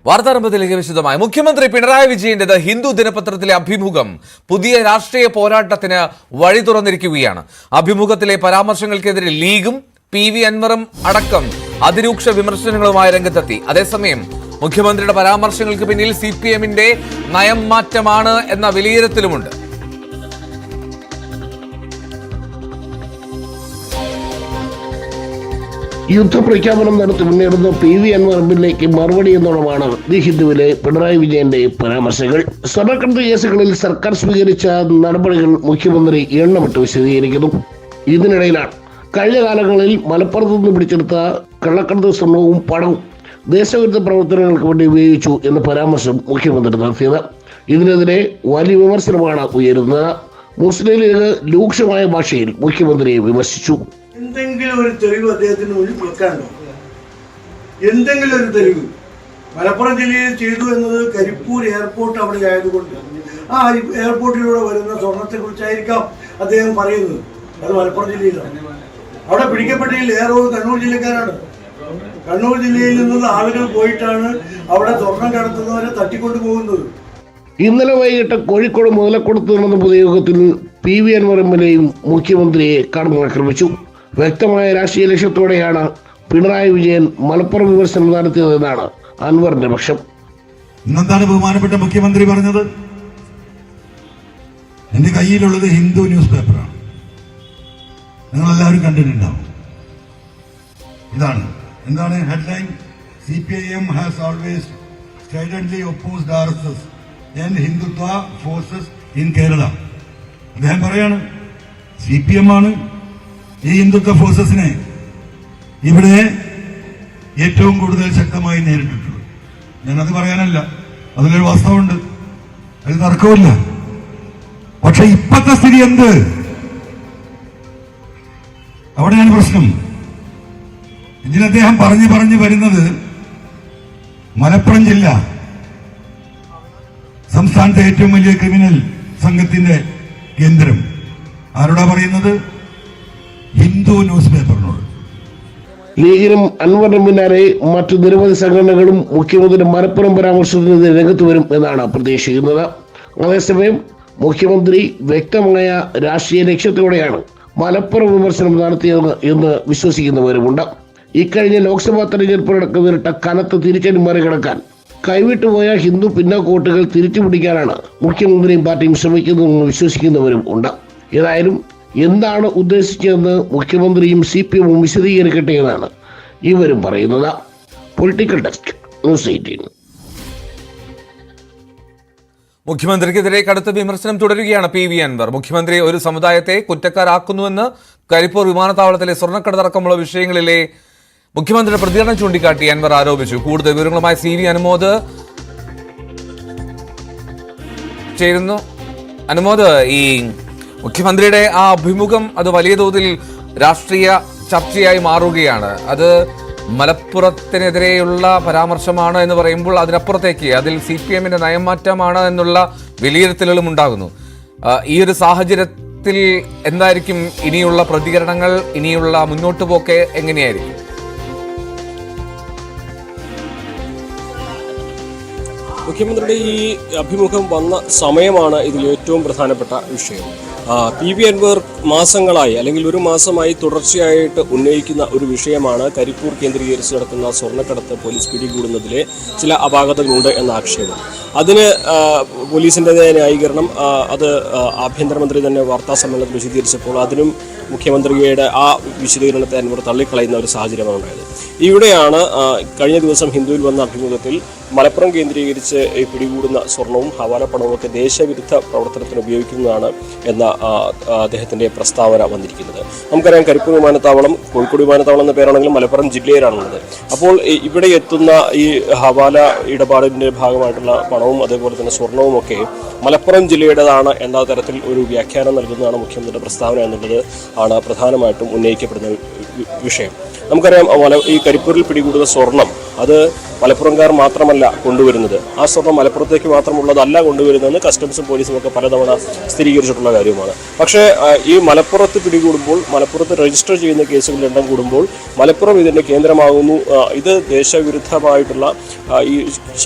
വാർത്താരംഭത്തിലേക്ക് വിശദമായി മുഖ്യമന്ത്രി പിണറായി വിജയന്റേത് ഹിന്ദു ദിനപത്രത്തിലെ അഭിമുഖം പുതിയ രാഷ്ട്രീയ പോരാട്ടത്തിന് വഴി തുറന്നിരിക്കുകയാണ്. അഭിമുഖത്തിലെ പരാമർശങ്ങൾക്കെതിരെ ലീഗും PV അൻവറും അടക്കം അതിരൂക്ഷ വിമർശനങ്ങളുമായി രംഗത്തെത്തി. അതേസമയം മുഖ്യമന്ത്രിയുടെ പരാമർശങ്ങൾക്ക് പിന്നിൽ CPM-ന്റെ നയം മാറ്റമാണ് എന്ന വിലയിരുത്തലുമുണ്ട്. യുദ്ധപ്രഖ്യാപനം നടത്തി മുന്നേറുന്ന PV അൻവർ എംപിലേക്ക് മറുപടി എന്നോണമാണ് ദി ഹിന്ദുവിലെ പിണറായി വിജയന്റെ പരാമർശങ്ങൾ. സ്വർണ്ണക്കടത്ത് കേസുകളിൽ സർക്കാർ സ്വീകരിച്ച നടപടികൾ മുഖ്യമന്ത്രി എണ്ണമിട്ട് വിശദീകരിക്കുന്നു. ഇതിനിടയിലാണ് കഴിഞ്ഞ കാലങ്ങളിൽ മലപ്പുറത്ത് നിന്ന് പിടിച്ചെടുത്ത കള്ളക്കടത്ത് സ്വർണവും പണവും ദേശവിരുദ്ധ പ്രവർത്തനങ്ങൾക്ക് വേണ്ടി ഉപയോഗിച്ചു എന്ന പരാമർശം മുഖ്യമന്ത്രി നടത്തിയത്. ഇതിനെതിരെ വലിയ വിമർശനമാണ് ഉയരുന്നത്. മുസ്ലിം ലീഗ് രൂക്ഷമായ ഭാഷയിൽ മുഖ്യമന്ത്രിയെ വിമർശിച്ചു. എന്തെങ്കിലും ഒരു തെളിവ് അദ്ദേഹത്തിന് മുന്നിൽ വെക്കാണ്ടോ? എന്തെങ്കിലും ഒരു തെളിവ് മലപ്പുറം ജില്ലയിൽ ചെയ്തു എന്നത് കരിപ്പൂർ എയർപോർട്ട് അവിടെ ആയതുകൊണ്ട് ആ എയർപോർട്ടിലൂടെ വരുന്ന സ്വർണത്തെ കുറിച്ചായിരിക്കാം അദ്ദേഹം പറയുന്നത്. അത് മലപ്പുറം ജില്ലയിലാണ്. അവിടെ പിടിക്കപ്പെട്ടില്ല. ഏറെ കണ്ണൂർ ജില്ലക്കാരാണ്. കണ്ണൂർ ജില്ലയിൽ നിന്നുള്ള ആളുകൾ പോയിട്ടാണ് അവിടെ സ്വർണം കടത്തുന്നവരെ തട്ടിക്കൊണ്ടു പോകുന്നത്. ഇന്നലെ വൈകിട്ട് കോഴിക്കോട് മുതലക്കുളത്ത് നടന്ന പൊതുയോഗത്തിൽ PV അൻവർ എംഎൽഎയും മുഖ്യമന്ത്രിയെ കടന്നാക്രമിച്ചു. വ്യക്തമായ രാഷ്ട്രീയ ലക്ഷ്യത്തോടെയാണ് പിണറായി വിജയൻ മലപ്പുറം വിമർശനം നടത്തിയതെന്നാണ് അൻവറിന്റെ പക്ഷം. ഇന്നെന്താണ് ബഹുമാനപ്പെട്ട മുഖ്യമന്ത്രി പറഞ്ഞത്? എന്റെ കയ്യിലുള്ളത് ഹിന്ദു ന്യൂസ് പേപ്പറാണ്, നിങ്ങളെല്ലാവരും കണ്ടിട്ടുണ്ടാവും. ഇതാണ് എന്താണ് headline: CPIM has always stridently opposed RSS and Hindutva forces in Kerala. അദ്ദേഹം പറയാണ് CPM ആണ് ഈ ഹിന്ദുത്വ ഫോഴ്സസിനെ ഇവിടെ ഏറ്റവും കൂടുതൽ ശക്തമായി നേരിട്ടിട്ടുള്ളത്. ഞാനത് പറയാനല്ല, അതിലൊരു വാസ്തവമുണ്ട്, അത് തർക്കമില്ല. പക്ഷെ ഇപ്പോഴത്തെ സ്ഥിതി എന്ത്? അവിടെയാണ് പ്രശ്നം. ഇതിന് അദ്ദേഹം പറഞ്ഞു വരുന്നത് മലപ്പുറം ജില്ല സംസ്ഥാനത്തെ ഏറ്റവും വലിയ ക്രിമിനൽ സംഘത്തിന്റെ കേന്ദ്രം. ആരോടാ പറയുന്നത്? ഹിന്ദു ന്യൂസ് പേപ്പറിനോട്. ലീഗിനും അൻവറിനും പിന്നാലെ മറ്റു നിരവധി സംഘടനകളും മുഖ്യമന്ത്രി മലപ്പുറം പരാമർശത്തിന് രംഗത്ത് വരും എന്നാണ് പ്രതീക്ഷിക്കുന്നത്. അതേസമയം മുഖ്യമന്ത്രി വ്യക്തമായ രാഷ്ട്രീയ ലക്ഷ്യത്തോടെയാണ് മലപ്പുറം വിമർശനം നടത്തിയത് എന്ന് വിശ്വസിക്കുന്നവരുമുണ്ട്. ഇക്കഴിഞ്ഞ ലോക്സഭാ തെരഞ്ഞെടുപ്പിനടക്കം നേരിട്ട കനത്ത തിരിച്ചടി മറികടക്കാൻ കൈവിട്ടുപോയ ഹിന്ദു പിന്നോക്കോട്ടുകൾ തിരിച്ചുപിടിക്കാനാണ് മുഖ്യമന്ത്രിയും പാർട്ടിയും ശ്രമിക്കുന്നതെന്ന് വിശ്വസിക്കുന്നവരും ഉണ്ട്. ഏതായാലും എന്താണ് ഉദ്ദേശിച്ചതെന്ന് മുഖ്യമന്ത്രിയും CPM-ഉം വിശദീകരിക്കട്ടെ എന്നാണ് ഇവരും പറയുന്നത്. Political desk, news 18. മുഖ്യമന്ത്രിക്കെതിരെ കടുത്ത വിമർശനം തുടരുകയാണ് PV അൻവർ. മുഖ്യമന്ത്രി ഒരു സമുദായത്തെ കുറ്റക്കാരാക്കുന്നുവെന്ന് കരിപ്പൂർ വിമാനത്താവളത്തിലെ സ്വർണ്ണക്കടത്തടക്കമുള്ള വിഷയങ്ങളിലെ മുഖ്യമന്ത്രിയുടെ പ്രതികരണം ചൂണ്ടിക്കാട്ടി അൻവർ ആരോപിച്ചു. കൂടുതൽ വിവരങ്ങളുമായി CV അനുമോദ് ചേരുന്നു. അനുമോദ്, ഈ മുഖ്യമന്ത്രിയുടെ ആ അഭിമുഖം അത് വലിയ തോതിൽ രാഷ്ട്രീയ ചർച്ചയായി മാറുകയാണ്. അത് മലപ്പുറത്തിനെതിരെയുള്ള പരാമർശമാണ് എന്ന് പറയുമ്പോൾ അതിനപ്പുറത്തേക്ക് അതിൽ CPM-ന്റെ നയം മാറ്റമാണ് എന്നുള്ള വിലയിരുത്തലുകളും ഉണ്ടാകുന്നു. ഈ ഒരു സാഹചര്യത്തിൽ എന്തായിരിക്കും ഇനിയുള്ള പ്രതികരണങ്ങൾ, ഇനിയുള്ള മുന്നോട്ട് പോക്ക് എങ്ങനെയായിരിക്കും? മുഖ്യമന്ത്രിയുടെ ഈ അഭിമുഖം വന്ന സമയമാണ് ഇതിൽ ഏറ്റവും പ്രധാനപ്പെട്ട വിഷയം. PV അൻവർ മാസങ്ങളായി അല്ലെങ്കിൽ ഒരു മാസമായി തുടർച്ചയായിട്ട് ഉന്നയിക്കുന്ന ഒരു വിഷയമാണ് കരിപ്പൂർ കേന്ദ്രീകരിച്ച് നടക്കുന്ന സ്വർണ്ണക്കടത്ത് പോലീസ് പിടികൂടുന്നതിലെ ചില അപാകതകളുണ്ട് എന്ന ആക്ഷേപം. അതിന് പോലീസിൻ്റെതായ ന്യായീകരണം അത് ആഭ്യന്തരമന്ത്രി തന്നെ വാർത്താ സമ്മേളനത്തിൽ വിശദീകരിച്ചപ്പോൾ അതിനും മുഖ്യമന്ത്രിയുടെ ആ വിശദീകരണത്തെ അൻവർ തള്ളിക്കളയുന്ന ഒരു സാഹചര്യമാണ് ഉണ്ടായത്. ഇവിടെയാണ് കഴിഞ്ഞ ദിവസം ഹിന്ദുവിൽ വന്ന അഭിമുഖത്തിൽ മലപ്പുറം കേന്ദ്രീകരിച്ച് പിടികൂടുന്ന സ്വർണവും ഹവാലപ്പണവും ഒക്കെ ദേശവിരുദ്ധ പ്രവർത്തനത്തിന് ഉപയോഗിക്കുന്നതാണ് എന്ന അദ്ദേഹത്തിൻ്റെ പ്രസ്താവന വന്നിരിക്കുന്നത്. നമുക്കറിയാം, കരിപ്പൂർ വിമാനത്താവളം കോഴിക്കോട് വിമാനത്താവളം എന്ന പേരാണെങ്കിലും മലപ്പുറം ജില്ലയിലാണുള്ളത്. അപ്പോൾ ഇവിടെ എത്തുന്ന ഈ ഹവാല ഇടപാടിൻ്റെ ഭാഗമായിട്ടുള്ള പണവും അതേപോലെ തന്നെ സ്വർണവും ഒക്കെ മലപ്പുറം ജില്ലയുടേതാണ് എന്ന തരത്തിൽ ഒരു വ്യാഖ്യാനം നൽകുന്നതാണ് മുഖ്യമന്ത്രിയുടെ പ്രസ്താവന എന്നുള്ളത് ആണ് പ്രധാനമായിട്ടും ഉന്നയിക്കപ്പെടുന്ന വിഷയം. നമുക്കറിയാം, ഈ കരിപ്പൂരിൽ പിടികൂടുന്ന സ്വർണം അത് മലപ്പുറംകാർ മാത്രമല്ല കൊണ്ടുവരുന്നത്. ആ സ്വർണം മലപ്പുറത്തേക്ക് മാത്രമുള്ളതല്ല കൊണ്ടുവരുന്നതെന്ന് കസ്റ്റംസും പോലീസും ഒക്കെ പലതവണ സ്ഥിരീകരിച്ചിട്ടുള്ള കാര്യമാണ്. പക്ഷേ ഈ മലപ്പുറത്ത് പിടികൂടുമ്പോൾ, മലപ്പുറത്ത് രജിസ്റ്റർ ചെയ്യുന്ന കേസുകളുടെ എണ്ണം കൂടുമ്പോൾ മലപ്പുറം ഇതിൻ്റെ കേന്ദ്രമാകുന്നു. ഇത് ദേശവിരുദ്ധമായിട്ടുള്ള ഈ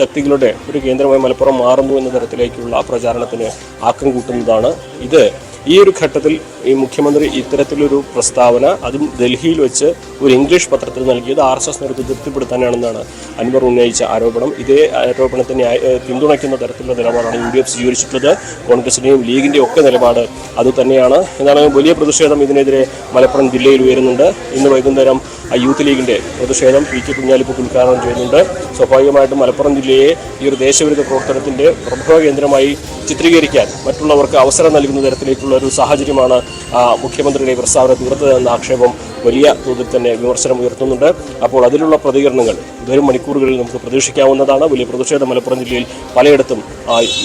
ശക്തികളുടെ ഒരു കേന്ദ്രമായി മലപ്പുറം മാറുന്നു എന്ന തരത്തിലേക്കുള്ള പ്രചാരണത്തിന് ആക്കം കൂട്ടുന്നതാണ് ഇത്. ഈ ഒരു ഘട്ടത്തിൽ ഈ മുഖ്യമന്ത്രി ഇത്തരത്തിലൊരു പ്രസ്താവന, അതും ഡൽഹിയിൽ വെച്ച് ഒരു ഇംഗ്ലീഷ് പത്രത്തിൽ നൽകിയത് RSS നേതൃത്വത്തെ തൃപ്തിപ്പെടുത്താനാണെന്നാണ് അൻവർ ഉന്നയിച്ച ആരോപണം. ഇതേ ആരോപണത്തിനെ പിന്തുണയ്ക്കുന്ന തരത്തിലുള്ള നിലപാടാണ് UDF സ്വീകരിച്ചിട്ടുള്ളത്. കോൺഗ്രസിന്റെയും ലീഗിന്റെയും ഒക്കെ നിലപാട് അതുതന്നെയാണ്. എന്നാലും വലിയ പ്രതിഷേധം ഇതിനെതിരെ മലപ്പുറം ജില്ലയിൽ ഉയരുന്നുണ്ട്. ഇന്ന് വൈകുന്നേരം യൂത്ത് ലീഗിന്റെ പ്രതിഷേധം PK കുഞ്ഞാലിക്കുട്ടി ഉദ്ഘാടനം ചെയ്യുന്നുണ്ട്. സ്വാഭാവികമായിട്ടും മലപ്പുറം ജില്ലയെ ഈ ഒരു ദേശവിരുദ്ധ പ്രവർത്തനത്തിന്റെ പ്രഭവ കേന്ദ്രമായി ചിത്രീകരിക്കാൻ മറ്റുള്ളവർക്ക് അവസരം നൽകുന്ന തരത്തിലേക്കുള്ള ഒരു സാഹചര്യമാണ് മുഖ്യമന്ത്രിയുടെ പ്രസ്താവന തീർത്തതെന്ന ആക്ഷേപം വലിയ തോതിൽ തന്നെ വിമർശനം ഉയർത്തുന്നുണ്ട്. അപ്പോൾ അതിലുള്ള പ്രതികരണങ്ങൾ വരും മണിക്കൂറുകളിൽ നമുക്ക് പ്രതീക്ഷിക്കാവുന്നതാണ്. വലിയ പ്രതിഷേധം മലപ്പുറം ജില്ലയിൽ പലയിടത്തും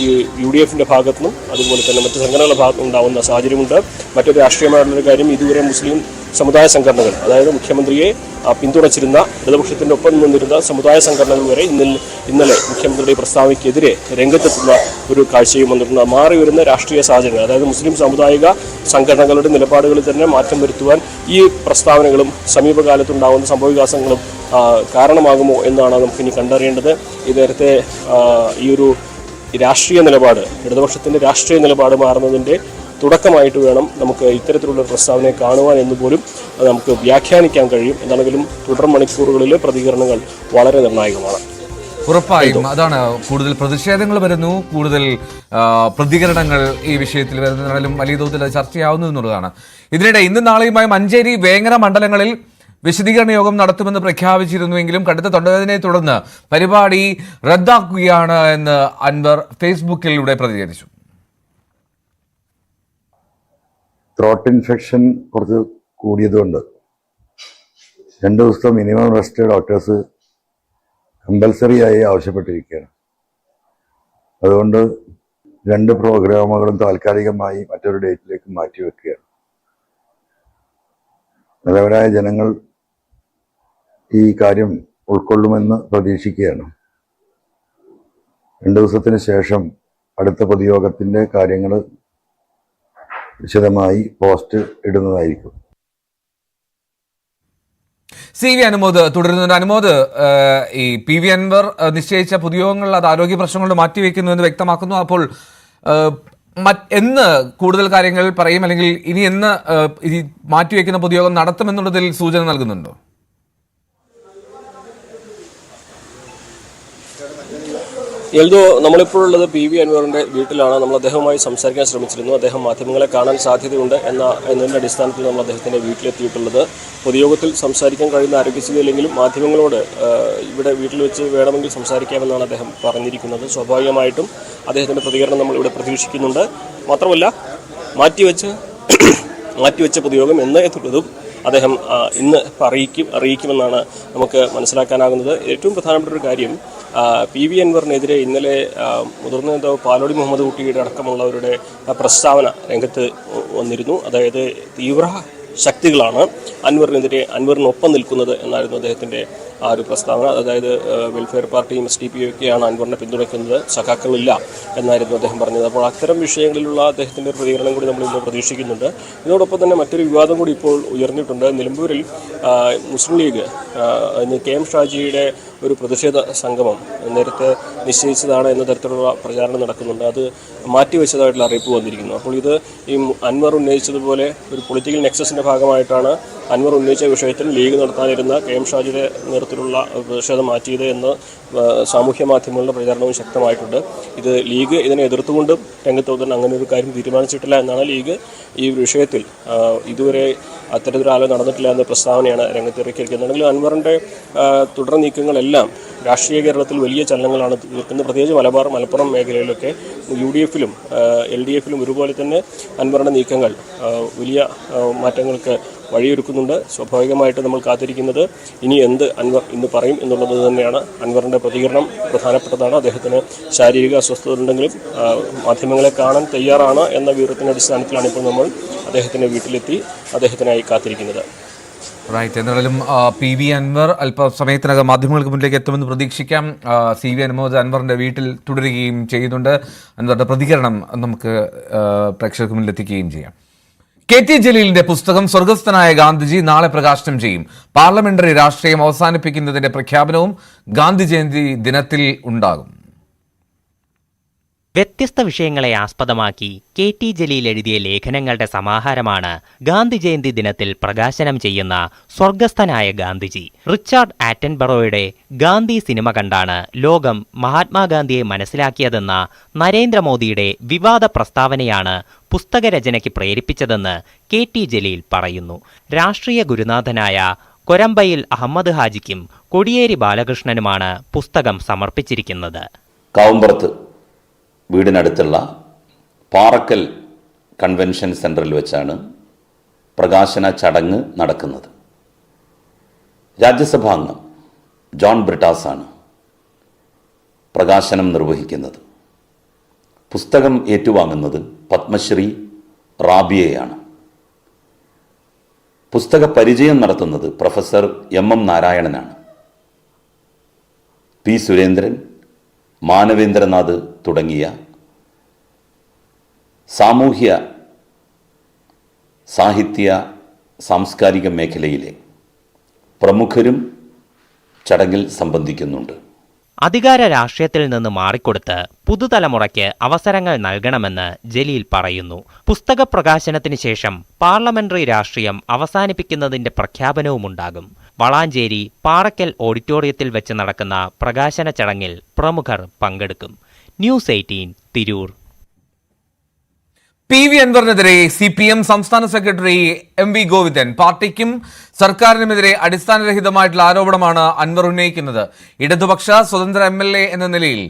ഈ UDFന്റെ ഭാഗത്തുനിന്നും അതുപോലെ തന്നെ മറ്റ് സംഘടനകളുടെ ഭാഗത്തുനിന്നും ഉണ്ടാവുന്ന സാഹചര്യമുണ്ട്. മറ്റൊരു രാഷ്ട്രീയമായിട്ടുള്ളൊരു കാര്യം, ഇതുവരെ മുസ്ലിം സമുദായ സംഘടനകൾ, അതായത് മുഖ്യമന്ത്രിയെ പിന്തുണച്ചിരുന്ന, ഇടതുപക്ഷത്തിൻ്റെ ഒപ്പം നിന്നിരുന്ന സമുദായ സംഘടനകൾ വരെ ഇന്നലെ മുഖ്യമന്ത്രിയുടെ പ്രസ്താവനയ്ക്കെതിരെ രംഗത്തെത്തുന്ന ഒരു കാഴ്ചയും വന്നിട്ടുണ്ട്. മാറി വരുന്ന രാഷ്ട്രീയ സാഹചര്യങ്ങൾ, അതായത് മുസ്ലിം സാമുദായിക സംഘടനകളുടെ നിലപാടുകളിൽ തന്നെ മാറ്റം വരുത്തുവാൻ ഈ പ്രസ്താവനകളും സമീപകാലത്തുണ്ടാകുന്ന സംഭവവികാസങ്ങളും കാരണമാകുമോ എന്നാണ് നമുക്കിനി കണ്ടറിയേണ്ടത്. ഈ നേരത്തെ ഈ ഒരു രാഷ്ട്രീയ നിലപാട്, ഇടതുപക്ഷത്തിൻ്റെ രാഷ്ട്രീയ നിലപാട് മാറുന്നതിൻ്റെ തുടക്കമായിട്ട് വേണം നമുക്ക് ഇത്തരത്തിലുള്ള പ്രസ്താവനയെ കാണുവാൻ എന്ന് പോലും നമുക്ക് വ്യാഖ്യാനിക്കാൻ കഴിയും. എന്താണെങ്കിലും തുടർ മണിക്കൂറുകളിലെ പ്രതികരണങ്ങൾ വളരെ നിർണായകമാണ്. ഉറപ്പായും അതാണ്, കൂടുതൽ പ്രതിഷേധങ്ങൾ വരുന്നു, കൂടുതൽ പ്രതികരണങ്ങൾ ഈ വിഷയത്തിൽ വരുന്നതിനാലും വലിയ തോതിൽ ചർച്ചയാവുന്നു എന്നുള്ളതാണ്. ഇതിനിടെ ഇന്നും നാളെയുമായി മഞ്ചേരി, വേങ്ങര മണ്ഡലങ്ങളിൽ വിശദീകരണ യോഗം നടത്തുമെന്ന് പ്രഖ്യാപിച്ചിരുന്നുവെങ്കിലും കടുത്ത തൊണ്ടവേദനയെ തുടർന്ന് പരിപാടി റദ്ദാക്കുകയാണ് എന്ന് അൻവർ ഫേസ്ബുക്കിലൂടെ പ്രതികരിച്ചു. ത്രോട്ട് ഇൻഫെക്ഷൻ കുറച്ച് കൂടിയതുകൊണ്ട് 2 ദിവസത്തെ മിനിമം റെസ്റ്റ് ഡോക്ടേഴ്സ് കമ്പൽസറി ആയി ആവശ്യപ്പെട്ടിരിക്കുകയാണ്. അതുകൊണ്ട് 2 പ്രോഗ്രാമുകളും താൽക്കാലികമായി മറ്റൊരു ഡേറ്റിലേക്ക് മാറ്റിവെക്കുകയാണ്. നല്ലവരായ ജനങ്ങൾ ഈ കാര്യം ഉൾക്കൊള്ളുമെന്ന് പ്രതീക്ഷിക്കുകയാണ്. 2 ദിവസത്തിന് ശേഷം അടുത്ത പൊതുയോഗത്തിൻ്റെ കാര്യങ്ങൾ വിശദമായി പോസ്റ്റ് ഇടുന്നതായിരിക്കും. CV അനുമോദ് തുടരുന്നുണ്ട്. അനുമോദ്, ഈ PV അൻവർ നിശ്ചയിച്ച പൊതുയോഗങ്ങളിൽ അത് ആരോഗ്യ പ്രശ്നങ്ങൾ മാറ്റിവെക്കുന്നു എന്ന് വ്യക്തമാക്കുന്നു. അപ്പോൾ എന്ന് കൂടുതൽ കാര്യങ്ങൾ പറയും, അല്ലെങ്കിൽ ഇനി എന്ന് ഈ മാറ്റിവെക്കുന്ന പൊതുയോഗം നടത്തുമെന്നുള്ളതിൽ സൂചന നൽകുന്നുണ്ടോ? എൽദോ, നമ്മളിപ്പോഴുള്ളത് PV അൻവറിൻ്റെ വീട്ടിലാണ്. നമ്മൾ അദ്ദേഹവുമായി സംസാരിക്കാൻ ശ്രമിച്ചിരുന്നു. അദ്ദേഹം മാധ്യമങ്ങളെ കാണാൻ സാധ്യതയുണ്ട് എന്നതിൻ്റെ അടിസ്ഥാനത്തിൽ നമ്മൾ അദ്ദേഹത്തിൻ്റെ വീട്ടിലെത്തിയിട്ടുള്ളത്. പൊതുയോഗത്തിൽ സംസാരിക്കാൻ കഴിയുന്ന ആരോഗ്യസ്ഥിതി അല്ലെങ്കിലും മാധ്യമങ്ങളോട് ഇവിടെ വീട്ടിൽ വെച്ച് വേണമെങ്കിൽ സംസാരിക്കാമെന്നാണ് അദ്ദേഹം പറഞ്ഞിരിക്കുന്നത്. സ്വാഭാവികമായിട്ടും അദ്ദേഹത്തിൻ്റെ പ്രതികരണം നമ്മൾ ഇവിടെ പ്രതീക്ഷിക്കുന്നുണ്ട്. മാത്രമല്ല, മാറ്റിവെച്ച പൊതുയോഗം എന്നുള്ളതും അദ്ദേഹം ഇന്ന് അറിയിക്കുമെന്നാണ് നമുക്ക് മനസ്സിലാക്കാനാകുന്നത്. ഏറ്റവും പ്രധാനപ്പെട്ട ഒരു കാര്യം, PV അൻവറിനെതിരെ ഇന്നലെ മുതിർന്ന നേതാവ് പാലോടി മുഹമ്മദ് കുട്ടിയുടെ അടക്കമുള്ളവരുടെ പ്രസ്താവന രംഗത്ത് വന്നിരുന്നു. അതായത് തീവ്ര ശക്തികളാണ് അൻവറിനൊപ്പം നിൽക്കുന്നത് എന്നായിരുന്നു അദ്ദേഹത്തിൻ്റെ ആ ഒരു പ്രസ്താവന. അതായത് വെൽഫെയർ പാർട്ടിയും SDP ഒക്കെയാണ് അൻവറിനെ പിന്തുണയ്ക്കുന്നത്, സഖാക്കളില്ല എന്നായിരുന്നു അദ്ദേഹം പറഞ്ഞത്. അപ്പോൾ അത്തരം വിഷയങ്ങളിലുള്ള അദ്ദേഹത്തിൻ്റെ പ്രതികരണം കൂടി നമ്മൾ ഇന്ന് പ്രതീക്ഷിക്കുന്നുണ്ട്. ഇതിനോടൊപ്പം തന്നെ മറ്റൊരു വിവാദം കൂടി ഇപ്പോൾ ഉയർന്നിട്ടുണ്ട്. നിലമ്പൂരിൽ മുസ്ലിം ലീഗ് KM ഷാജിയുടെ ഒരു പ്രതിഷേധ സംഗമം നേരത്തെ നിശ്ചയിച്ചതാണ് എന്ന തരത്തിലുള്ള പ്രചാരണം നടക്കുന്നുണ്ട്. അത് മാറ്റിവെച്ചതായിട്ടുള്ള അറിയിപ്പ് വന്നിരിക്കുന്നു. അപ്പോൾ ഇത് ഈ അൻവർ ഉന്നയിച്ചതുപോലെ ഒരു പൊളിറ്റിക്കൽ നെക്സസിൻ്റെ ഭാഗമായിട്ടാണ് അൻവർ ഉന്നയിച്ച വിഷയത്തിൽ ലീഗ് നടത്താനിരുന്ന KM ഷാജിയുടെ നേതൃത്വത്തിലുള്ള പ്രതിഷേധം മാറ്റിയത് എന്ന് സാമൂഹ്യ മാധ്യമങ്ങളുടെ പ്രചാരണവും ശക്തമായിട്ടുണ്ട്. ഇത് ലീഗ് ഇതിനെ എതിർത്തുകൊണ്ടും രംഗത്ത് വന്നിട്ട് അങ്ങനെ ഒരു കാര്യം തീരുമാനിച്ചിട്ടില്ല എന്നാണ് ലീഗ് ഈ വിഷയത്തിൽ ഇതുവരെ അത്തരത്തിലൊരാളെ നടന്നിട്ടില്ല എന്ന പ്രസ്താവനയാണ് രംഗത്തിറക്കിയിരിക്കുന്നത്. അൻവറിൻ്റെ തുടർ നീക്കങ്ങളെല്ലാം രാഷ്ട്രീയ കേരളത്തിൽ വലിയ ചലനങ്ങളാണ് തീർക്കുന്നത്. പ്രത്യേകിച്ച് മലപ്പുറം മേഖലയിലൊക്കെ UDFലും LDFലും ഒരുപോലെ തന്നെ അൻവറിൻ്റെ നീക്കങ്ങൾ വലിയ മാറ്റങ്ങൾക്ക് വഴിയൊരുക്കുന്നുണ്ട്. സ്വാഭാവികമായിട്ട് നമ്മൾ കാത്തിരിക്കുന്നത് ഇനി എന്ത് അൻവർ ഇന്ന് പറയും എന്നുള്ളത് തന്നെയാണ്. അൻവറിൻ്റെ പ്രതികരണം പ്രധാനപ്പെട്ടതാണ്. അദ്ദേഹത്തിന് ശാരീരിക അസ്വസ്ഥത ഉണ്ടെങ്കിലും മാധ്യമങ്ങളെ കാണാൻ തയ്യാറാണ് എന്ന വിവരത്തിൻ്റെ അടിസ്ഥാനത്തിലാണ് ഇപ്പോൾ നമ്മൾ അദ്ദേഹത്തിൻ്റെ വീട്ടിലെത്തി അദ്ദേഹത്തിനായി കാത്തിരിക്കുന്നത്. റൈറ്റ്. എന്തായാലും PV അൻവർ അല്പസമയത്തിനകം മാധ്യമങ്ങൾക്ക് മുന്നിലേക്ക് എത്തുമെന്ന് പ്രതീക്ഷിക്കാം. CV അൻവറിന്റെ വീട്ടിൽ തുടരുകയും ചെയ്യുന്നുണ്ട്. അൻവറിന്റെ പ്രതികരണം നമുക്ക് പ്രേക്ഷകർക്ക് മുന്നിൽ എത്തിക്കുകയും ചെയ്യാം. KT ജലീലിന്റെ പുസ്തകം സ്വർഗസ്ഥനായ ഗാന്ധിജി നാളെ പ്രകാശനം ചെയ്യും. പാർലമെന്ററി രാഷ്ട്രീയം അവസാനിപ്പിക്കുന്നതിന്റെ പ്രഖ്യാപനവും ഗാന്ധി ജയന്തി ദിനത്തിൽ ഉണ്ടാകും. വ്യത്യസ്ത വിഷയങ്ങളെ ആസ്പദമാക്കി KT ജലീൽ എഴുതിയ ലേഖനങ്ങളുടെ സമാഹാരമാണ് ഗാന്ധി ജയന്തി ദിനത്തിൽ പ്രകാശനം ചെയ്യുന്ന സ്വർഗസ്ഥനായ ഗാന്ധിജി. റിച്ചാർഡ് ആറ്റൻബറോയുടെ ഗാന്ധി സിനിമ കണ്ടാണ് ലോകം മഹാത്മാഗാന്ധിയെ മനസ്സിലാക്കിയതെന്ന നരേന്ദ്രമോദിയുടെ വിവാദ പ്രസ്താവനയാണ് പുസ്തകരചനയ്ക്ക് പ്രേരിപ്പിച്ചതെന്ന് KT ജലീൽ പറയുന്നു. രാഷ്ട്രീയ ഗുരുനാഥനായ കൊരമ്പയിൽ അഹമ്മദ് ഹാജിക്കും കോടിയേരി ബാലകൃഷ്ണനുമാണ് പുസ്തകം സമർപ്പിച്ചിരിക്കുന്നത്. കാവുമ്പുറത്ത് വീടിനടുത്തുള്ള പാറക്കൽ കൺവെൻഷൻ സെൻറ്ററിൽ വെച്ചാണ് പ്രകാശന ചടങ്ങ് നടക്കുന്നത്. രാജ്യസഭാംഗം ജോൺ ബ്രിട്ടാസാണ് പ്രകാശനം നിർവഹിക്കുന്നത്. പുസ്തകം ഏറ്റുവാങ്ങുന്നത് പത്മശ്രീ റാബിയയാണ്. പുസ്തക പരിചയം നടത്തുന്നത് professor MM നാരായണനാണ്. P Surendran, Manavendranath തുടങ്ങിയ സാമൂഹ്യ സാഹിത്യ സാംസ്കാരിക മേഖലയിലെ പ്രമുഖരും ചടങ്ങിൽ സംബന്ധിക്കുന്നുണ്ട്. അധികാര രാഷ്ട്രീയത്തിൽ നിന്ന് മാറിക്കൊടുത്ത് പുതുതലമുറയ്ക്ക് അവസരങ്ങൾ നൽകണമെന്ന് ജലീൽ പറയുന്നു. പുസ്തക പ്രകാശനത്തിന് ശേഷം പാർലമെന്ററി രാഷ്ട്രീയം അവസാനിപ്പിക്കുന്നതിന്റെ പ്രഖ്യാപനവുമുണ്ടാകും. വളാഞ്ചേരി പാറക്കൽ ഓഡിറ്റോറിയത്തിൽ വെച്ച് നടക്കുന്ന പ്രകാശന ചടങ്ങിൽ പ്രമുഖർ പങ്കെടുക്കും. ന്യൂസ് 18 തിരൂർ. PV അൻവറിനെതിരെ CPM സംസ്ഥാന സെക്രട്ടറി MV ഗോവിന്ദൻ പാർട്ടിക്കും സർക്കാരിനുമെതിരെ അടിസ്ഥാനരഹിതമായിട്ടുള്ള ആരോപണമാണ് അൻവർ ഉന്നയിക്കുന്നത്. ഇടതുപക്ഷ സ്വതന്ത്ര MLA എന്ന നിലയിൽ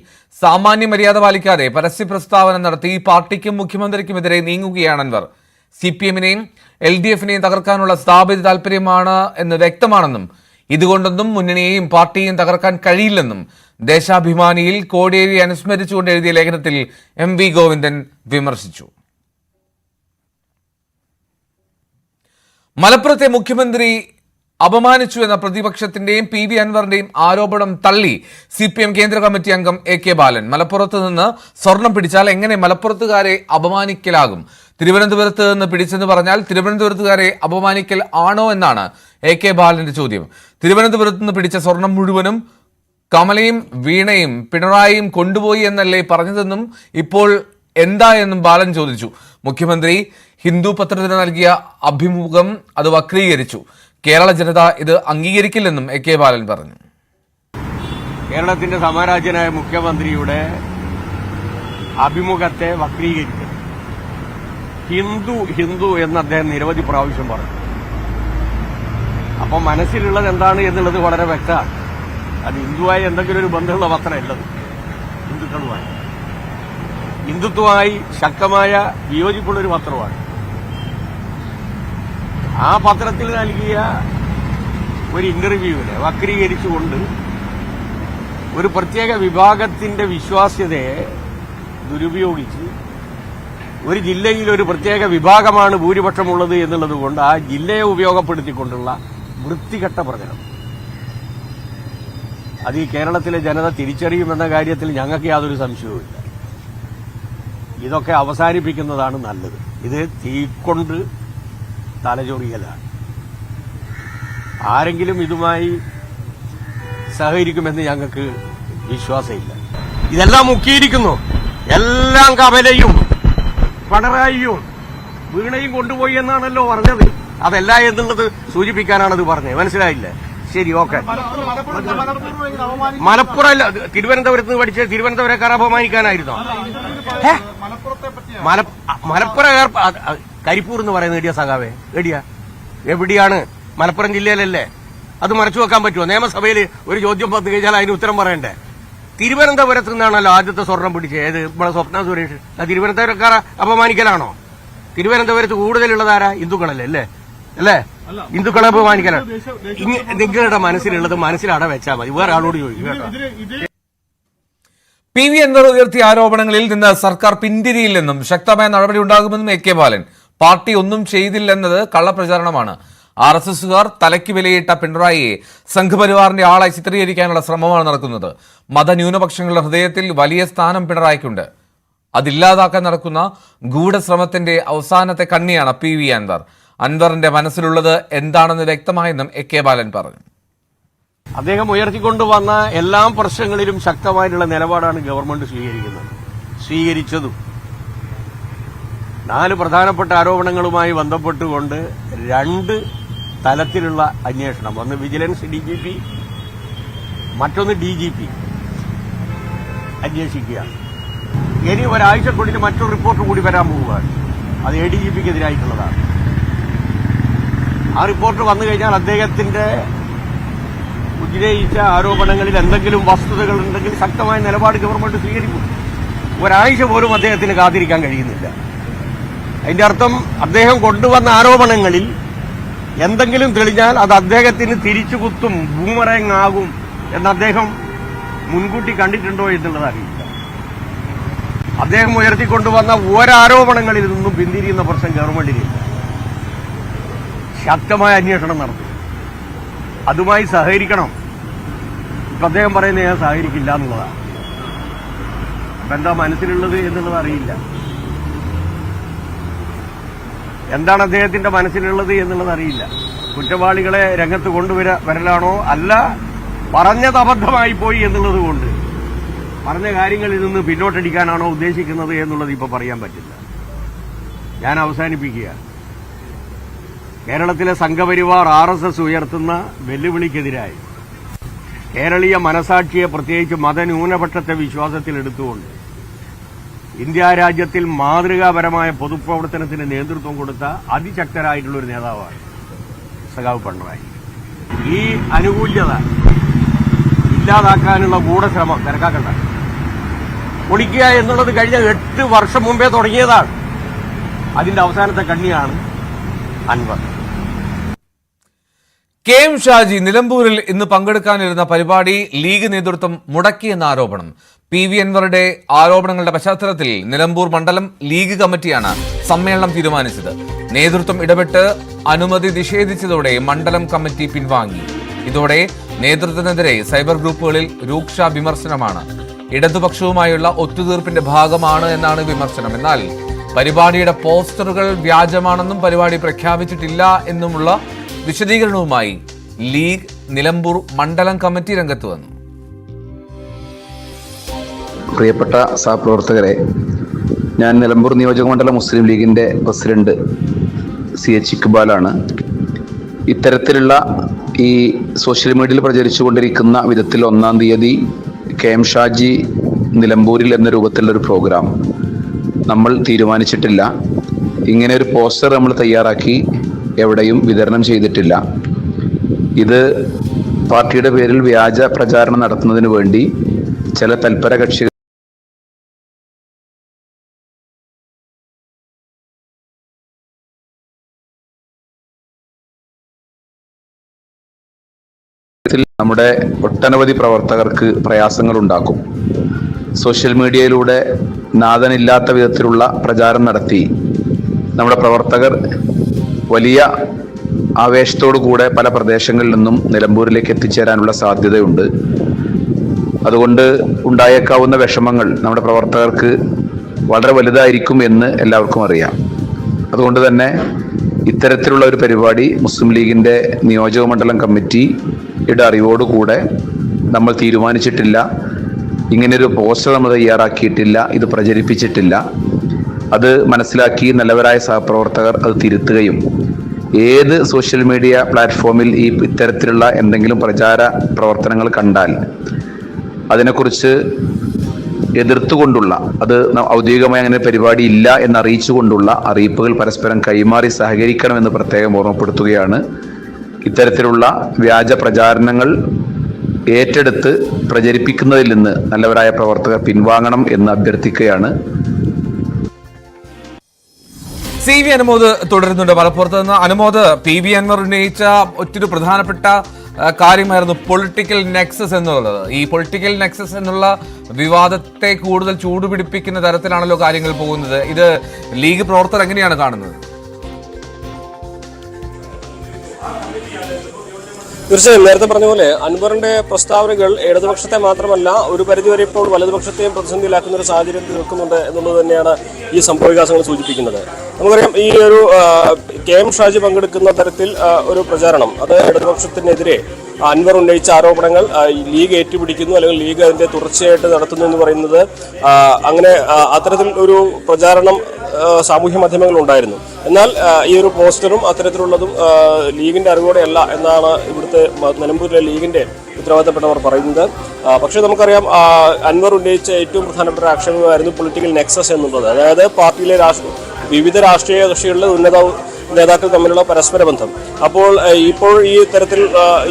സാമാന്യ മര്യാദ പാലിക്കാതെ പരസ്യ പ്രസ്താവന നടത്തി പാർട്ടിക്കും മുഖ്യമന്ത്രിക്കുമെതിരെ നീങ്ങുകയാണ് അൻവർ. CPM-നെയും LDF-നെയും തകർക്കാനുള്ള സ്ഥാപിത താല്പര്യമാണ് എന്ന് വ്യക്തമാണെന്നും ഇതുകൊണ്ടൊന്നും മുന്നണിയെയും പാർട്ടിയെയും തകർക്കാൻ കഴിയില്ലെന്നും ദേശാഭിമാനിയിൽ കോടിയേരി അനുസ്മരിച്ചുകൊണ്ട് എഴുതിയ ലേഖനത്തിൽ MV ഗോവിന്ദൻ വിമർശിച്ചു. മലപ്പുറത്തെ മുഖ്യമന്ത്രി അപമാനിച്ചു എന്ന പ്രതിപക്ഷത്തിന്റെയും PV അൻവറിന്റെയും ആരോപണം തള്ളി CPM കേന്ദ്ര കമ്മിറ്റി അംഗം AK ബാലൻ. മലപ്പുറത്ത് നിന്ന് സ്വർണം പിടിച്ചാൽ എങ്ങനെ മലപ്പുറത്തുകാരെ അപമാനിക്കലാകും? തിരുവനന്തപുരത്ത് നിന്ന് പിടിച്ചെന്ന് പറഞ്ഞാൽ തിരുവനന്തപുരത്തുകാരെ അപമാനിക്കൽ ആണോ എന്നാണ് AK ബാലന്റെ ചോദ്യം. തിരുവനന്തപുരത്ത് നിന്ന് പിടിച്ച സ്വർണം മുഴുവനും കമലയും വീണയും പിണറായിയും കൊണ്ടുപോയി എന്നല്ലേ പറഞ്ഞതെന്നും ഇപ്പോൾ എന്താ എന്നും ബാലൻ ചോദിച്ചു. മുഖ്യമന്ത്രി ഹിന്ദു പത്രത്തിന് നൽകിയ അഭിമുഖം അത് വക്രീകരിച്ചു. കേരള ജനത ഇത് അംഗീകരിക്കില്ലെന്നും AK ബാലൻ പറഞ്ഞു. കേരളത്തിന്റെ സമരാജ്യനായ മുഖ്യമന്ത്രിയുടെ അഭിമുഖത്തെ വക്രീകരിച്ചു. ഹിന്ദു എന്ന് അദ്ദേഹം നിരവധി പ്രാവശ്യം പറഞ്ഞു. അപ്പം മനസ്സിലുള്ളത് എന്താണ് എന്നുള്ളത് വളരെ വ്യക്തമാണ്. അത് ഹിന്ദുവായി എന്തെങ്കിലും ഒരു ബന്ധമുള്ള പത്രമല്ലത്. ഹിന്ദുക്കളുമായി ഹിന്ദുത്വമായി ശക്തമായ വിയോജിപ്പുള്ളൊരു പത്രമാണ്. ആ പത്രത്തിൽ നൽകിയ ഒരു ഇന്റർവ്യൂവിനെ വക്രീകരിച്ചുകൊണ്ട് ഒരു പ്രത്യേക വിഭാഗത്തിന്റെ വിശ്വാസ്യതയെ ദുരുപയോഗിച്ച് ഒരു ജില്ലയിൽ ഒരു പ്രത്യേക വിഭാഗമാണ് ഭൂരിപക്ഷമുള്ളത് എന്നുള്ളത് കൊണ്ട് ആ ജില്ലയെ ഉപയോഗപ്പെടുത്തിക്കൊണ്ടുള്ള വൃത്തികെട്ട പ്രചരണം അത് ഈ കേരളത്തിലെ ജനത തിരിച്ചറിയുമെന്ന കാര്യത്തിൽ ഞങ്ങൾക്ക് യാതൊരു സംശയവുമില്ല. ഇതൊക്കെ അവസാനിപ്പിക്കുന്നതാണ് നല്ലത്. ഇത് തീക്കൊണ്ട് തലചൊറിയലാണ്. ആരെങ്കിലും ഇതുമായി സഹകരിക്കുമെന്ന് ഞങ്ങൾക്ക് വിശ്വാസമില്ല. ഇതെല്ലാം മുക്കിയിരിക്കുന്നു. എല്ലാം കമലയും പിണറായിയും വീണയും കൊണ്ടുപോയി എന്നാണല്ലോ പറഞ്ഞത്. അതല്ല എന്നുള്ളത് സൂചിപ്പിക്കാനാണത് പറഞ്ഞത്. മനസ്സിലായില്ലേ? ശരി, ഓക്കെ. മലപ്പുറം തിരുവനന്തപുരത്ത് നിന്ന് പഠിച്ച തിരുവനന്തപുരക്കാർ അപമാനിക്കാനായിരുന്നോ? മലപ്പുറം കരിപ്പൂർ എന്ന് പറയുന്നത് എടിയ സഖാവേ, എവിടെയാണ്? മലപ്പുറം ജില്ലയിലല്ലേ? അത് മറച്ചു വെക്കാൻ പറ്റുമോ? നിയമസഭയിൽ ഒരു ചോദ്യം പത്ത് കഴിഞ്ഞാൽ അതിന് ഉത്തരം പറയണ്ടേ? തിരുവനന്തപുരത്ത് നിന്നാണല്ലോ ആദ്യത്തെ സ്വർണം പിടിച്ചത്. ഏത്? ഇവിടെ സ്വപ്ന സുരേഷ്. തിരുവനന്തപുരക്കാരെ അപമാനിക്കലാണോ? തിരുവനന്തപുരത്ത് കൂടുതലുള്ളതാരാ? ഹിന്ദുക്കളല്ലേ? അല്ലേ? ഹിന്ദുക്കളെ അപമാനിക്കലാണ്. നിങ്ങളുടെ മനസ്സിലുള്ളത് മനസ്സിലട വെച്ചാൽ മതി. വേറെ ആളോട് ചോദിക്കും കേട്ടോ. PV അൻവർ ഉയർത്തിയ ആരോപണങ്ങളിൽ നിന്ന് സർക്കാർ പിന്തിരിയില്ലെന്നും ശക്തമായ നടപടി ഉണ്ടാകുമെന്നും AK ബാലൻ. പാർട്ടി ഒന്നും ചെയ്തില്ലെന്നത് കള്ളപ്രചാരണമാണ്. RSSകാർ തലയ്ക്ക് വിലയിട്ട പിണറായിയെ സംഘപരിവാറിന്റെ ആളായി ചിത്രീകരിക്കാനുള്ള ശ്രമമാണ് നടക്കുന്നത്. മതന്യൂനപക്ഷങ്ങളുടെ ഹൃദയത്തിൽ വലിയ സ്ഥാനം പിണറായിക്കുണ്ട്. അതില്ലാതാക്കാൻ നടക്കുന്ന ഗൂഢശ്രമത്തിന്റെ അവസാനത്തെ കണ്ണിയാണ് PV അൻവർ. അൻവറിന്റെ മനസ്സിലുള്ളത് എന്താണെന്ന് വ്യക്തമായെന്നും AK ബാലൻ പറഞ്ഞു. അദ്ദേഹം ഉയർത്തിക്കൊണ്ടുവന്ന എല്ലാ പ്രശ്നങ്ങളിലും ശക്തമായിട്ടുള്ള നിലപാടാണ് ഗവൺമെന്റ് സ്വീകരിച്ചതും 4 പ്രധാനപ്പെട്ട ആരോപണങ്ങളുമായി ബന്ധപ്പെട്ടുകൊണ്ട് 2 തലത്തിലുള്ള അന്വേഷണം, ഒന്ന് വിജിലൻസ് DGP, മറ്റൊന്ന് DGP അന്വേഷിക്കുകയാണ്. ഇനി ഒരാഴ്ചക്കുള്ളിൽ മറ്റൊരു റിപ്പോർട്ട് കൂടി വരാൻ പോവുകയാണ്. അത് ADGPക്കെതിരായിട്ടുള്ളതാണ്. ആ റിപ്പോർട്ട് വന്നു കഴിഞ്ഞാൽ അദ്ദേഹത്തിന്റെ ഉന്നയിച്ച ആരോപണങ്ങളിൽ എന്തെങ്കിലും വസ്തുതകൾ ഉണ്ടെങ്കിൽ ശക്തമായ നിലപാട് ഗവൺമെന്റ് സ്വീകരിക്കും. ഒരാഴ്ച പോലും അദ്ദേഹത്തിന് കാത്തിരിക്കാൻ കഴിയുന്നില്ല. അതിന്റെ അർത്ഥം അദ്ദേഹം കൊണ്ടുവന്ന ആരോപണങ്ങളിൽ എന്തെങ്കിലും തെളിഞ്ഞാൽ അത് അദ്ദേഹത്തിന് തിരിച്ചു കുത്തും, ബൂമറാങ് ആകും എന്ന് അദ്ദേഹം മുൻകൂട്ടി കണ്ടിട്ടുണ്ടോ എന്നുള്ളത് അറിയില്ല. അദ്ദേഹം ഉയർത്തിക്കൊണ്ടുവന്ന ഒരാരോപണങ്ങളിൽ നിന്നും പിന്തിരിയുന്ന പ്രശ്നം ഗവൺമെന്റിനില്ല. ശക്തമായ അന്വേഷണം നടത്തും, അതുമായി സഹകരിക്കണം. ഇപ്പൊ അദ്ദേഹം പറയുന്നത് ഞാൻ സഹകരിക്കില്ല എന്നുള്ളതാണ്. അപ്പൊ എന്താ മനസ്സിലുള്ളത് എന്നുള്ളത് അറിയില്ല. എന്താണ് അദ്ദേഹത്തിന്റെ മനസ്സിലുള്ളത് എന്നുള്ളത് അറിയില്ല. കുറ്റവാളികളെ രംഗത്ത് വരലാണോ, അല്ല പറഞ്ഞത് അബദ്ധമായി പോയി എന്നുള്ളത് കൊണ്ട് പറഞ്ഞ കാര്യങ്ങളിൽ നിന്ന് പിന്നോട്ടടിക്കാനാണോ ഉദ്ദേശിക്കുന്നത് എന്നുള്ളത് ഇപ്പൊ പറയാൻ പറ്റില്ല. ഞാൻ അവസാനിപ്പിക്കുക. കേരളത്തിലെ സംഘപരിവാർ RSS ഉയർത്തുന്ന വെല്ലുവിളിക്കെതിരായി കേരളീയ മനസാക്ഷിയെ, പ്രത്യേകിച്ച് മതന്യൂനപക്ഷത്തെ വിശ്വാസത്തിലെടുത്തുകൊണ്ട് ഇന്ത്യ രാജ്യത്തിൽ മാതൃകാപരമായ പൊതുപ്രവർത്തനത്തിന് നേതൃത്വം കൊടുത്ത അതിശക്തരായിട്ടുള്ള ഒരു നേതാവാണ് സഖാവ് പിണറായി. ഈ അനുകൂല്യത ഇല്ലാതാക്കാനുള്ള ഗൂഢശ്രമം തിരക്കാക്കണ്ട, പൊളിക്കുക എന്നുള്ളത് കഴിഞ്ഞ 8 വർഷം മുമ്പേ തുടങ്ങിയതാണ്. അതിന്റെ അവസാനത്തെ കണ്ണിയാണ് അൻവർ. KM ഷാജി നിലമ്പൂരിൽ ഇന്ന് പങ്കെടുക്കാനിരുന്ന പരിപാടി ലീഗ് നേതൃത്വം മുടക്കിയെന്ന ആരോപണം. PV അൻവറുടെ ആരോപണങ്ങളുടെ പശ്ചാത്തലത്തിൽ നിലമ്പൂർ മണ്ഡലം ലീഗ് കമ്മിറ്റിയാണ് സമ്മേളനം തീരുമാനിച്ചത്. നേതൃത്വം ഇടപെട്ട് അനുമതി നിഷേധിച്ചതോടെ മണ്ഡലം കമ്മിറ്റി പിൻവാങ്ങി. ഇതോടെ നേതൃത്വത്തിനെതിരെ സൈബർ ഗ്രൂപ്പുകളിൽ രൂക്ഷ വിമർശനമാണ്. ഇടതുപക്ഷവുമായുള്ള ഒത്തുതീർപ്പിന്റെ ഭാഗമാണ് എന്നാണ് വിമർശനം. എന്നാൽ പരിപാടിയുടെ പോസ്റ്ററുകൾ വ്യാജമാണെന്നും പരിപാടി പ്രഖ്യാപിച്ചിട്ടില്ല എന്നുമുള്ള വിശദീകരണവുമായി ലീഗ് നിലമ്പൂർ മണ്ഡലം കമ്മിറ്റി രംഗത്ത് വന്നു. പ്രിയപ്പെട്ട സഹപ്രവർത്തകരെ, ഞാൻ നിലമ്പൂർ നിയോജകമണ്ഡലം മുസ്ലിം ലീഗിൻ്റെ പ്രസിഡന്റ് CH ഇക്ബാലാണ്. ഇത്തരത്തിലുള്ള ഈ സോഷ്യൽ മീഡിയയിൽ പ്രചരിച്ചുകൊണ്ടിരിക്കുന്ന വിധത്തിൽ 1-ാം തീയതി KM ഷാജി നിലമ്പൂരിൽ എന്ന രൂപത്തിലുള്ളൊരു പ്രോഗ്രാം നമ്മൾ തീരുമാനിച്ചിട്ടില്ല. ഇങ്ങനെ ഒരു പോസ്റ്റർ നമ്മൾ തയ്യാറാക്കി എവിടെയും വിതരണം ചെയ്തിട്ടില്ല. ഇത് പാർട്ടിയുടെ പേരിൽ വ്യാജ പ്രചാരണം നടത്തുന്നതിന് വേണ്ടി ചില തൽപര കക്ഷികൾ നമ്മുടെ ഒട്ടനവധി പ്രവർത്തകർക്ക് പ്രയാസങ്ങൾ ഉണ്ടാക്കും. സോഷ്യൽ മീഡിയയിലൂടെ നാഥനില്ലാത്ത വിധത്തിലുള്ള പ്രചാരം നടത്തി നമ്മുടെ പ്രവർത്തകർ വലിയ ആവേശത്തോടു കൂടെ പല പ്രദേശങ്ങളിൽ നിന്നും നിലമ്പൂരിലേക്ക് എത്തിച്ചേരാനുള്ള സാധ്യതയുണ്ട്. അതുകൊണ്ട് ഉണ്ടായേക്കാവുന്ന വിഷമങ്ങൾ നമ്മുടെ പ്രവർത്തകർക്ക് വളരെ വലുതായിരിക്കും എന്ന് എല്ലാവർക്കും അറിയാം. അതുകൊണ്ട് തന്നെ ഇത്തരത്തിലുള്ള ഒരു പരിപാടി മുസ്ലിം ലീഗിൻ്റെ നിയോജകമണ്ഡലം കമ്മിറ്റിയുടെ അറിവോടുകൂടെ നമ്മൾ തീരുമാനിച്ചിട്ടില്ല. ഇങ്ങനെയൊരു പോസ്റ്റർ നമ്മൾ തയ്യാറാക്കിയിട്ടില്ല, ഇത് പ്രചരിപ്പിച്ചിട്ടില്ല. അത് മനസ്സിലാക്കി നല്ലവരായ സഹപ്രവർത്തകർ അത് തിരുത്തുകയും ഏത് സോഷ്യൽ മീഡിയ പ്ലാറ്റ്ഫോമിൽ ഇത്തരത്തിലുള്ള എന്തെങ്കിലും പ്രചാര പ്രവർത്തനങ്ങൾ കണ്ടാൽ അതിനെക്കുറിച്ച് എതിർത്തുകൊണ്ടുള്ള, അത് ഔദ്യോഗികമായി അങ്ങനെ പരിപാടി ഇല്ല എന്നറിയിച്ചുകൊണ്ടുള്ള അറിയിപ്പുകൾ പരസ്പരം കൈമാറി സഹകരിക്കണമെന്ന് പ്രത്യേകം ഓർമ്മപ്പെടുത്തുകയാണ്. ഇത്തരത്തിലുള്ള വ്യാജ പ്രചാരണങ്ങൾ ഏറ്റെടുത്ത് പ്രചരിപ്പിക്കുന്നതിൽ നിന്ന് നല്ലവരായ പ്രവർത്തകർ പിൻവാങ്ങണം എന്ന് അഭ്യർത്ഥിക്കുകയാണ്. CV അനുമോദ് തുടരുന്നുണ്ട് മലപ്പുറത്ത് നിന്ന്. അനുമോദ്, PV അൻവർ ഉന്നയിച്ച ഒറ്റൊരു പ്രധാനപ്പെട്ട കാര്യമായിരുന്നു പൊളിറ്റിക്കൽ നെക്സസ് എന്നുള്ളത്. ഈ പൊളിറ്റിക്കൽ നെക്സസ് എന്നുള്ള വിവാദത്തെ കൂടുതൽ ചൂടുപിടിപ്പിക്കുന്ന തരത്തിലാണല്ലോ കാര്യങ്ങൾ പോകുന്നത്. ഇത് ലീഗ് പ്രവർത്തകർ എങ്ങനെയാണ് കാണുന്നത്? തീർച്ചയായും നേരത്തെ പറഞ്ഞ പോലെ അൻവറിന്റെ പ്രസ്താവനകൾ ഇടതുപക്ഷത്തെ മാത്രമല്ല ഒരു പരിധിവരെ ഇപ്പോൾ വലതുപക്ഷത്തെയും പ്രതിസന്ധിയിലാക്കുന്ന ഒരു സാഹചര്യം തീർക്കുന്നുണ്ട് എന്നുള്ളത് തന്നെയാണ് ഈ സംഭവവികാസങ്ങൾ സൂചിപ്പിക്കുന്നത്. നമുക്കറിയാം ഈ ഒരു KM ഷാജി പങ്കെടുക്കുന്ന തരത്തിൽ ഒരു പ്രചാരണം അത് ഇടതുപക്ഷത്തിനെതിരെ അൻവർ ഉന്നയിച്ച ആരോപണങ്ങൾ ലീഗ് ഏറ്റുപിടിക്കുന്നു അല്ലെങ്കിൽ ലീഗ് അതിന്റെ തുടർച്ചയായിട്ട് നടത്തുന്നു എന്ന് പറയുന്നത് അങ്ങനെ അത്തരത്തിൽ ഒരു പ്രചാരണം സാമൂഹ്യ മാധ്യമങ്ങളിൽ ഉണ്ടായിരുന്നു. എന്നാൽ ഈ ഒരു പോസ്റ്ററും അത്തരത്തിലുള്ളതും ലീഗിന്റെ അറിവോടെയല്ല എന്നാണ് ഇവിടുത്തെ നിലമ്പൂരിലെ ലീഗിന്റെ ഉത്തരവാദിത്തപ്പെട്ടവർ പറയുന്നത്. പക്ഷേ നമുക്കറിയാം അൻവർ ഉന്നയിച്ച ഏറ്റവും പ്രധാനപ്പെട്ട ആക്ഷേപമായിരുന്നു പൊളിറ്റിക്കൽ നെക്സസ് എന്നുള്ളത്. അതായത് പാർട്ടിയിലെ വിവിധ രാഷ്ട്രീയ കക്ഷികളിലെ ഉന്നത നേതാക്കൾ തമ്മിലുള്ള പരസ്പര ബന്ധം. അപ്പോൾ ഇപ്പോൾ ഈ തരത്തിൽ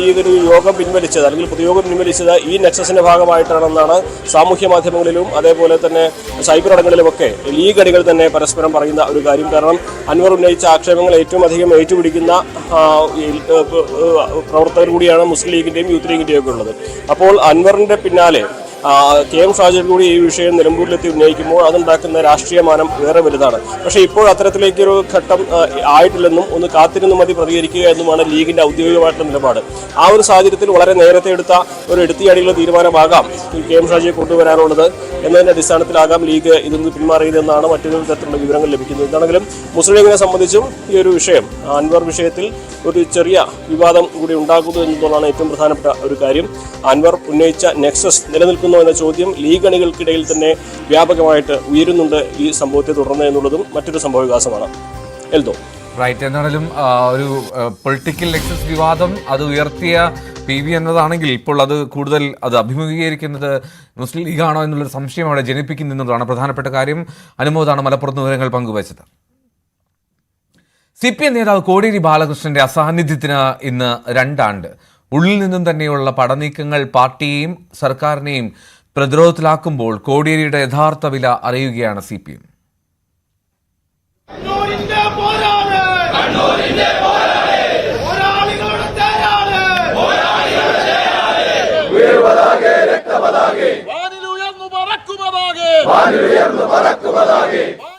ഇതൊരു യോഗം പിൻവലിച്ചത് അല്ലെങ്കിൽ പൊതുയോഗം പിൻവലിച്ചത് ഈ നെക്സസിന്റെ ഭാഗമായിട്ടാണെന്നാണ് സാമൂഹ്യ മാധ്യമങ്ങളിലും അതേപോലെ തന്നെ സൈബർ ഇടങ്ങളിലുമൊക്കെ ലീഗ് അണികൾ തന്നെ പരസ്പരം പറയുന്ന ഒരു കാര്യം. കാരണം അൻവർ ഉന്നയിച്ച ആക്ഷേപങ്ങൾ ഏറ്റവും അധികം ഏറ്റുപിടിക്കുന്ന പ്രവർത്തകർ കൂടിയാണ് മുസ്ലിം ലീഗിന്റെയും യൂത്ത് ലീഗിന്റെയും ഒക്കെ ഉള്ളത്. അപ്പോൾ അൻവറിന്റെ പിന്നാലെ KM ഷാജി കൂടി ഈ വിഷയം നിലമ്പൂരിലെത്തി ഉന്നയിക്കുമ്പോൾ അതുണ്ടാക്കുന്ന രാഷ്ട്രീയ മാനം വേറെ വലുതാണ്. പക്ഷേ ഇപ്പോൾ അത്തരത്തിലേക്കൊരു ഘട്ടം ആയിട്ടില്ലെന്നും ഒന്ന് കാത്തിരുന്ന് മതി പ്രതികരിക്കുക എന്നുമാണ് ലീഗിന്റെ ഔദ്യോഗികമായിട്ടുള്ള നിലപാട്. ആ ഒരു സാഹചര്യത്തിൽ വളരെ നേരത്തെ എടുത്ത ഒരു എടുത്തിയാടിയുള്ള തീരുമാനമാകാം ഈ KM ഷാജിയെ കൊണ്ടുവരാനുള്ളത് എന്നതിന്റെ അടിസ്ഥാനത്തിലാകാം ലീഗ് ഇതൊന്ന് പിന്മാറിയതെന്നാണ് മറ്റൊരു തരത്തിലുള്ള വിവരങ്ങൾ ലഭിക്കുന്നത്. എന്താണെങ്കിലും മുസ്ലിം ലീഗിനെ സംബന്ധിച്ചും ഈ ഒരു വിഷയം അൻവർ വിഷയത്തിൽ ഒരു ചെറിയ വിവാദം കൂടി ഉണ്ടാകുന്നു എന്നുള്ളതാണ് ഏറ്റവും പ്രധാനപ്പെട്ട ഒരു കാര്യം. അൻവർ ഉന്നയിച്ച നെക്സസ് നിലനിൽക്കുന്നു എന്ന ചോദ്യം ലീഗ് അണികൾക്കിടയിൽ തന്നെ വ്യാപകമായിട്ട് ഉയരുന്നുണ്ട് ഈ സംഭവത്തെ തുടർന്ന് എന്നുള്ളതും മറ്റൊരു സംഭവവികാസമാണ്. എൽദോ റൈറ്റ്. എന്നാലും ഒരു പൊളിറ്റിക്കൽ നെക്സസ് വിവാദം അത് ഉയർത്തിയ PV എന്നതാണെങ്കിൽ ഇപ്പോൾ അത് കൂടുതൽ അത് അഭിമുഖീകരിക്കുന്നത് മുസ്ലിം ലീഗാണോ എന്നുള്ളൊരു സംശയം അവിടെ ജനിപ്പിക്കുന്നതാണ് പ്രധാനപ്പെട്ട കാര്യം. അനുമോദാണ് മലപ്പുറത്ത് വിവരങ്ങൾ പങ്കുവച്ചത്. CPM നേതാവ് കോടിയേരി ബാലകൃഷ്ണന്റെ അസാന്നിധ്യത്തിന് ഇന്ന് 2 ആണ്ട്. ഉള്ളിൽ നിന്നും തന്നെയുള്ള പടനീക്കങ്ങൾ പാർട്ടിയെയും സർക്കാരിനെയും പ്രതിരോധത്തിലാക്കുമ്പോൾ കോടിയേരിയുടെ യഥാർത്ഥ വില അറിയുകയാണ് CPM.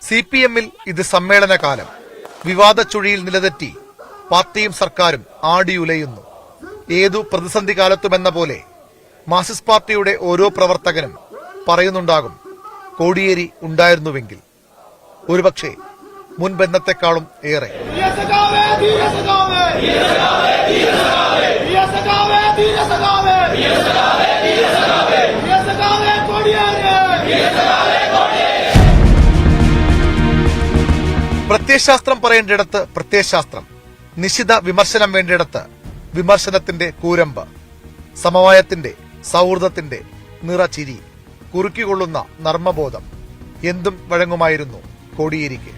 CPM-ൽ ഇത് സമ്മേളനകാലം. വിവാദ ചുഴിയിൽ നിലതെറ്റി പാർട്ടിയും സർക്കാരും ആടിയുലയുന്നു. ഏതു പ്രതിസന്ധി കാലത്തുമെന്ന പോലെ മാർക്സിസ്റ്റ് പാർട്ടിയുടെ ഓരോ പ്രവർത്തകനും പറയുന്നുണ്ടാകും, കോടിയേരി ഉണ്ടായിരുന്നുവെങ്കിൽ ഒരുപക്ഷെ മുൻപെന്നത്തെക്കാളും ഏറെ. പ്രത്യയശാസ്ത്രം പറയേണ്ടിടത്ത് പ്രത്യയശാസ്ത്രം, നിശിത വിമർശനം വേണ്ടിയിടത്ത് വിമർശനത്തിന്റെ കൂരമ്പ്, സമവായത്തിന്റെ സൗഹൃദത്തിന്റെ നിറചിരി, കുറുക്കിക്കൊള്ളുന്ന നർമ്മബോധം എന്തും വഴങ്ങുമായിരുന്നു കോടിയേരിക്ക്.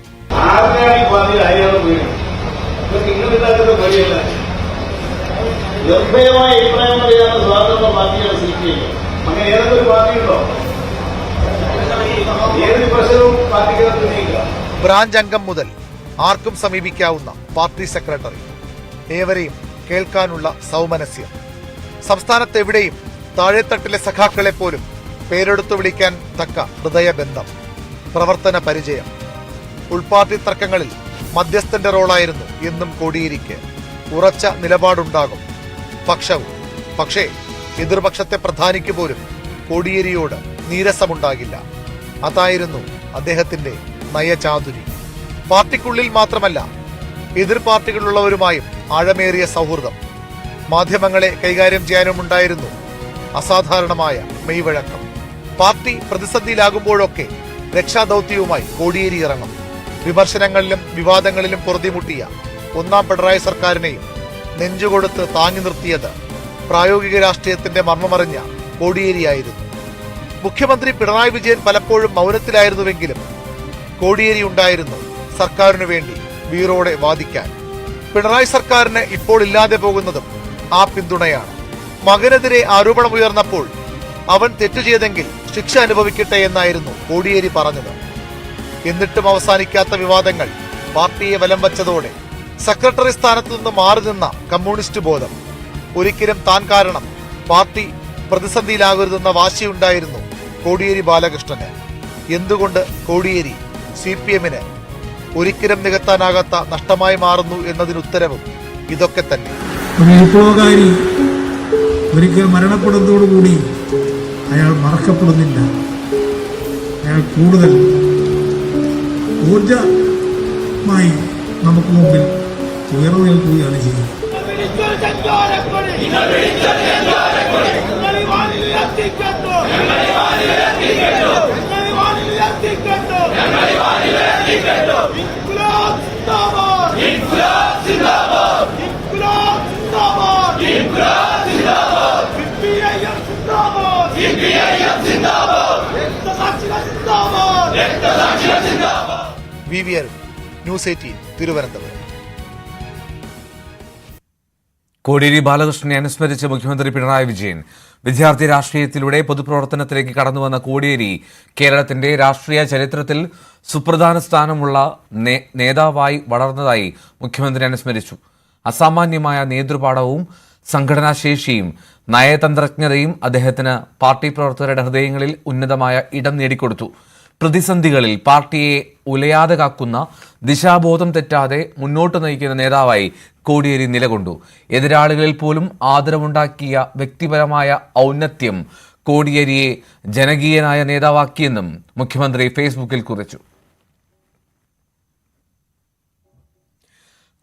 ബ്രാഞ്ച് അംഗം മുതൽ ആർക്കും സമീപിക്കാവുന്ന പാർട്ടി സെക്രട്ടറി, ഏവരെയും കേൾക്കാനുള്ള സൗമനസ്യം, സംസ്ഥാനത്തെവിടെയും താഴെത്തട്ടിലെ സഖാക്കളെ പോലും പേരെടുത്തു വിളിക്കാൻ തക്ക ഹൃദയബന്ധം, പ്രവർത്തന പരിചയം. ഉൾപാർട്ടി തർക്കങ്ങളിൽ മധ്യസ്ഥന്റെ റോളായിരുന്നു എന്നും കോടിയേരിക്ക്. ഉറച്ച നിലപാടുണ്ടാകും, പക്ഷവും. പക്ഷേ എതിർപക്ഷത്തെ പ്രധാനിക്ക് പോലും കോടിയേരിയോട് നീരസമുണ്ടാകില്ല. അതായിരുന്നു അദ്ദേഹത്തിന്റെ നയചാതുരി. പാർട്ടിക്കുള്ളിൽ മാത്രമല്ല, എതിർ പാർട്ടികളിലുള്ളവരുമായും ആഴമേറിയ സൗഹൃദം. മാധ്യമങ്ങളെ കൈകാര്യം ചെയ്യാനുമുണ്ടായിരുന്നു അസാധാരണമായ മെയ്വഴക്കം. പാർട്ടി പ്രതിസന്ധിയിലാകുമ്പോഴൊക്കെ രക്ഷാദൌത്യവുമായി കോടിയേരി ഇറങ്ങും. വിമർശനങ്ങളിലും വിവാദങ്ങളിലും പൊറുതിമുട്ടിയ ഒന്നാം പിണറായി സർക്കാരിനെയും നെഞ്ചുകൊടുത്ത് താങ്ങി നിർത്തിയത് പ്രായോഗിക രാഷ്ട്രീയത്തിന്റെ മർമ്മമറിഞ്ഞ കോടിയേരിയായിരുന്നു. മുഖ്യമന്ത്രി പിണറായി വിജയൻ പലപ്പോഴും മൗനത്തിലായിരുന്നുവെങ്കിലും കോടിയേരി ഉണ്ടായിരുന്നു സർക്കാരിനു വേണ്ടി വീറോടെ വാദിക്കാൻ. പിണറായി സർക്കാരിന് ഇപ്പോൾ ഇല്ലാതെ പോകുന്നതും ആ പിന്തുണയാണ്. മകനെതിരെ ആരോപണമുയർന്നപ്പോൾ അവൻ തെറ്റു ചെയ്തെങ്കിൽ ശിക്ഷ അനുഭവിക്കട്ടെ എന്നായിരുന്നു കോടിയേരി പറഞ്ഞത്. എന്നിട്ടും അവസാനിക്കാത്ത വിവാദങ്ങൾ പാർട്ടിയെ വലം വച്ചതോടെ സെക്രട്ടറി സ്ഥാനത്തു നിന്ന് മാറി നിന്ന കമ്മ്യൂണിസ്റ്റ് ബോധം. ഒരിക്കലും താൻ കാരണം പാർട്ടി പ്രതിസന്ധിയിലാകരുതെന്ന വാശിയുണ്ടായിരുന്നു കോടിയേരി ബാലകൃഷ്ണന്. എന്തുകൊണ്ട് കോടിയേരി CPM-ന് ഒരിക്കലും നികത്താനാകാത്ത നഷ്ടമായി മാറുന്നു എന്നതിനുത്തരവും ഇതൊക്കെ തന്നെ. ഒരു വിപ്ലവകാരി ഒരിക്കൽ മരണപ്പെടുന്നതോടുകൂടി അയാൾ മറക്കപ്പെടുന്നില്ല. അയാൾ കൂടുതൽ ഊർജമായി നമുക്ക് മുമ്പിൽ ഉയർന്നു നിൽക്കുകയാണ് ചെയ്യുന്നത്. VVR news 18 Thiruvananthapuram. കോടിയേരി ബാലകൃഷ്ണനെ അനുസ്മരിച്ച് മുഖ്യമന്ത്രി പിണറായി വിജയൻ. വിദ്യാർത്ഥി രാഷ്ട്രീയത്തിലൂടെ പൊതുപ്രവർത്തനത്തിലേക്ക് കടന്നുവന്ന കോടിയേരി കേരളത്തിന്റെ രാഷ്ട്രീയ ചരിത്രത്തിൽ സുപ്രധാന സ്ഥാനമുള്ള നേതാവായി വളർന്നതായി മുഖ്യമന്ത്രി അനുസ്മരിച്ചു. അസാമാന്യമായ നേതൃപാടവവും സംഘടനാശേഷിയും നയതന്ത്രജ്ഞതയും അദ്ദേഹത്തിന് പാർട്ടി പ്രവർത്തകരുടെ ഹൃദയങ്ങളിൽ ഉന്നതമായ ഇടം നേടിക്കൊടുത്തു. പ്രതിസന്ധികളിൽ പാർട്ടിയെ ഉലയാതെ കാക്കുന്ന, ദിശാബോധം തെറ്റാതെ മുന്നോട്ട് നയിക്കുന്ന നേതാവായി കോടിയേരി നിലകൊണ്ടു. എതിരാളികളിൽ പോലും ആദരവുണ്ടാക്കിയ വ്യക്തിപരമായ ഔന്നത്യം കോടിയേരിയെ ജനകീയനായ നേതാവാക്കിയെന്നും മുഖ്യമന്ത്രി ഫേസ്ബുക്കിൽ കുറിച്ചു.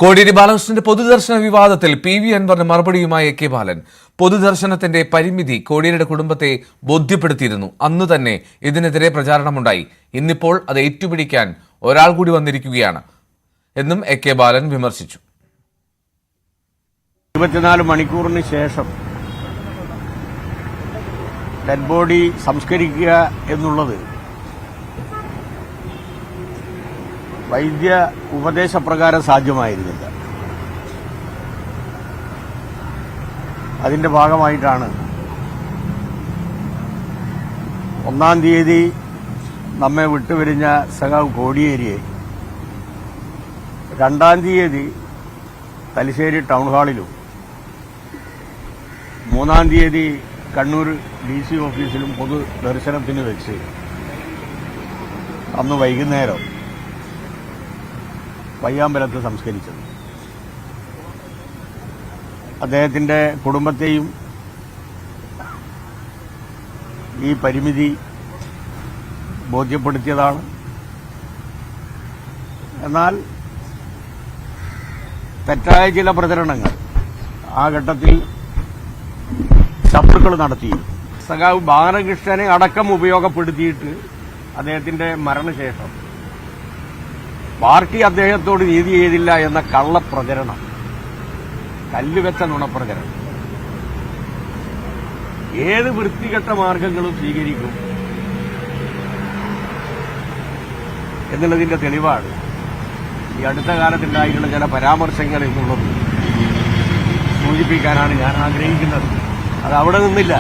കോടിയേരി ബാലകൃഷ്ണന്റെ പൊതുദർശന വിവാദത്തിൽ PV അൻവറിന് മറുപടിയുമായി AK ബാലൻ. പൊതുദർശനത്തിന്റെ പരിമിതി കോടിയേരിയുടെ കുടുംബത്തെ ബോധ്യപ്പെടുത്തിയിരുന്നു. അന്നു തന്നെ ഇതിനെതിരെ പ്രചാരണമുണ്ടായി. ഇന്നിപ്പോൾ അത് ഏറ്റുപിടിക്കാൻ ഒരാൾ കൂടി വന്നിരിക്കുകയാണ് എന്നും AK ബാലൻ വിമർശിച്ചു. 24 മണിക്കൂറിന് ശേഷം ഡെഡ് ബോഡി സംസ്കരിക്കുക എന്നുള്ളത് വൈദ്യ ഉപദേശപ്രകാരം സാധ്യമായിരുന്നില്ല. അതിന്റെ ഭാഗമായിട്ടാണ് 1-ാം തീയതി നമ്മെ വിട്ടുപിരിഞ്ഞ സഖാവ് കോടിയേരിയെ 2-ാം തീയതി തലശ്ശേരി ടൗൺ ഹാളിലും 3-ാം തീയതി കണ്ണൂർ DC ഓഫീസിലും പൊതു ദർശനത്തിന് വെച്ച് അന്ന് വൈകുന്നേരം പയ്യാമ്പലത്ത് സംസ്കരിച്ചത്. അദ്ദേഹത്തിന്റെ കുടുംബത്തെയും ഈ പരിമിതി ബോധ്യപ്പെടുത്തിയതാണ്. എന്നാൽ തെറ്റായ ചില പ്രചരണങ്ങൾ ആ ഘട്ടത്തിൽ ശത്രുക്കൾ നടത്തി. സഖാവ് ബാലകൃഷ്ണനെ അടക്കം ഉപയോഗപ്പെടുത്തിയിട്ട് അദ്ദേഹത്തിന്റെ മരണശേഷം പാർട്ടി അദ്ദേഹത്തോട് നീതി ചെയ്തില്ല എന്ന കള്ളപ്രചരണം, കല്ലുവെച്ച നുണപ്രചരണം, ഏത് വൃത്തികെട്ട മാർഗങ്ങളും സ്വീകരിക്കും എന്നുള്ളതിന്റെ തെളിവാണ് ഈ അടുത്ത കാലത്തുണ്ടായിട്ടുള്ള ചില പരാമർശങ്ങൾ എന്നുള്ളത് സൂചിപ്പിക്കാനാണ് ഞാൻ ആഗ്രഹിക്കുന്നത്. അത് അവിടെ നിന്നില്ല.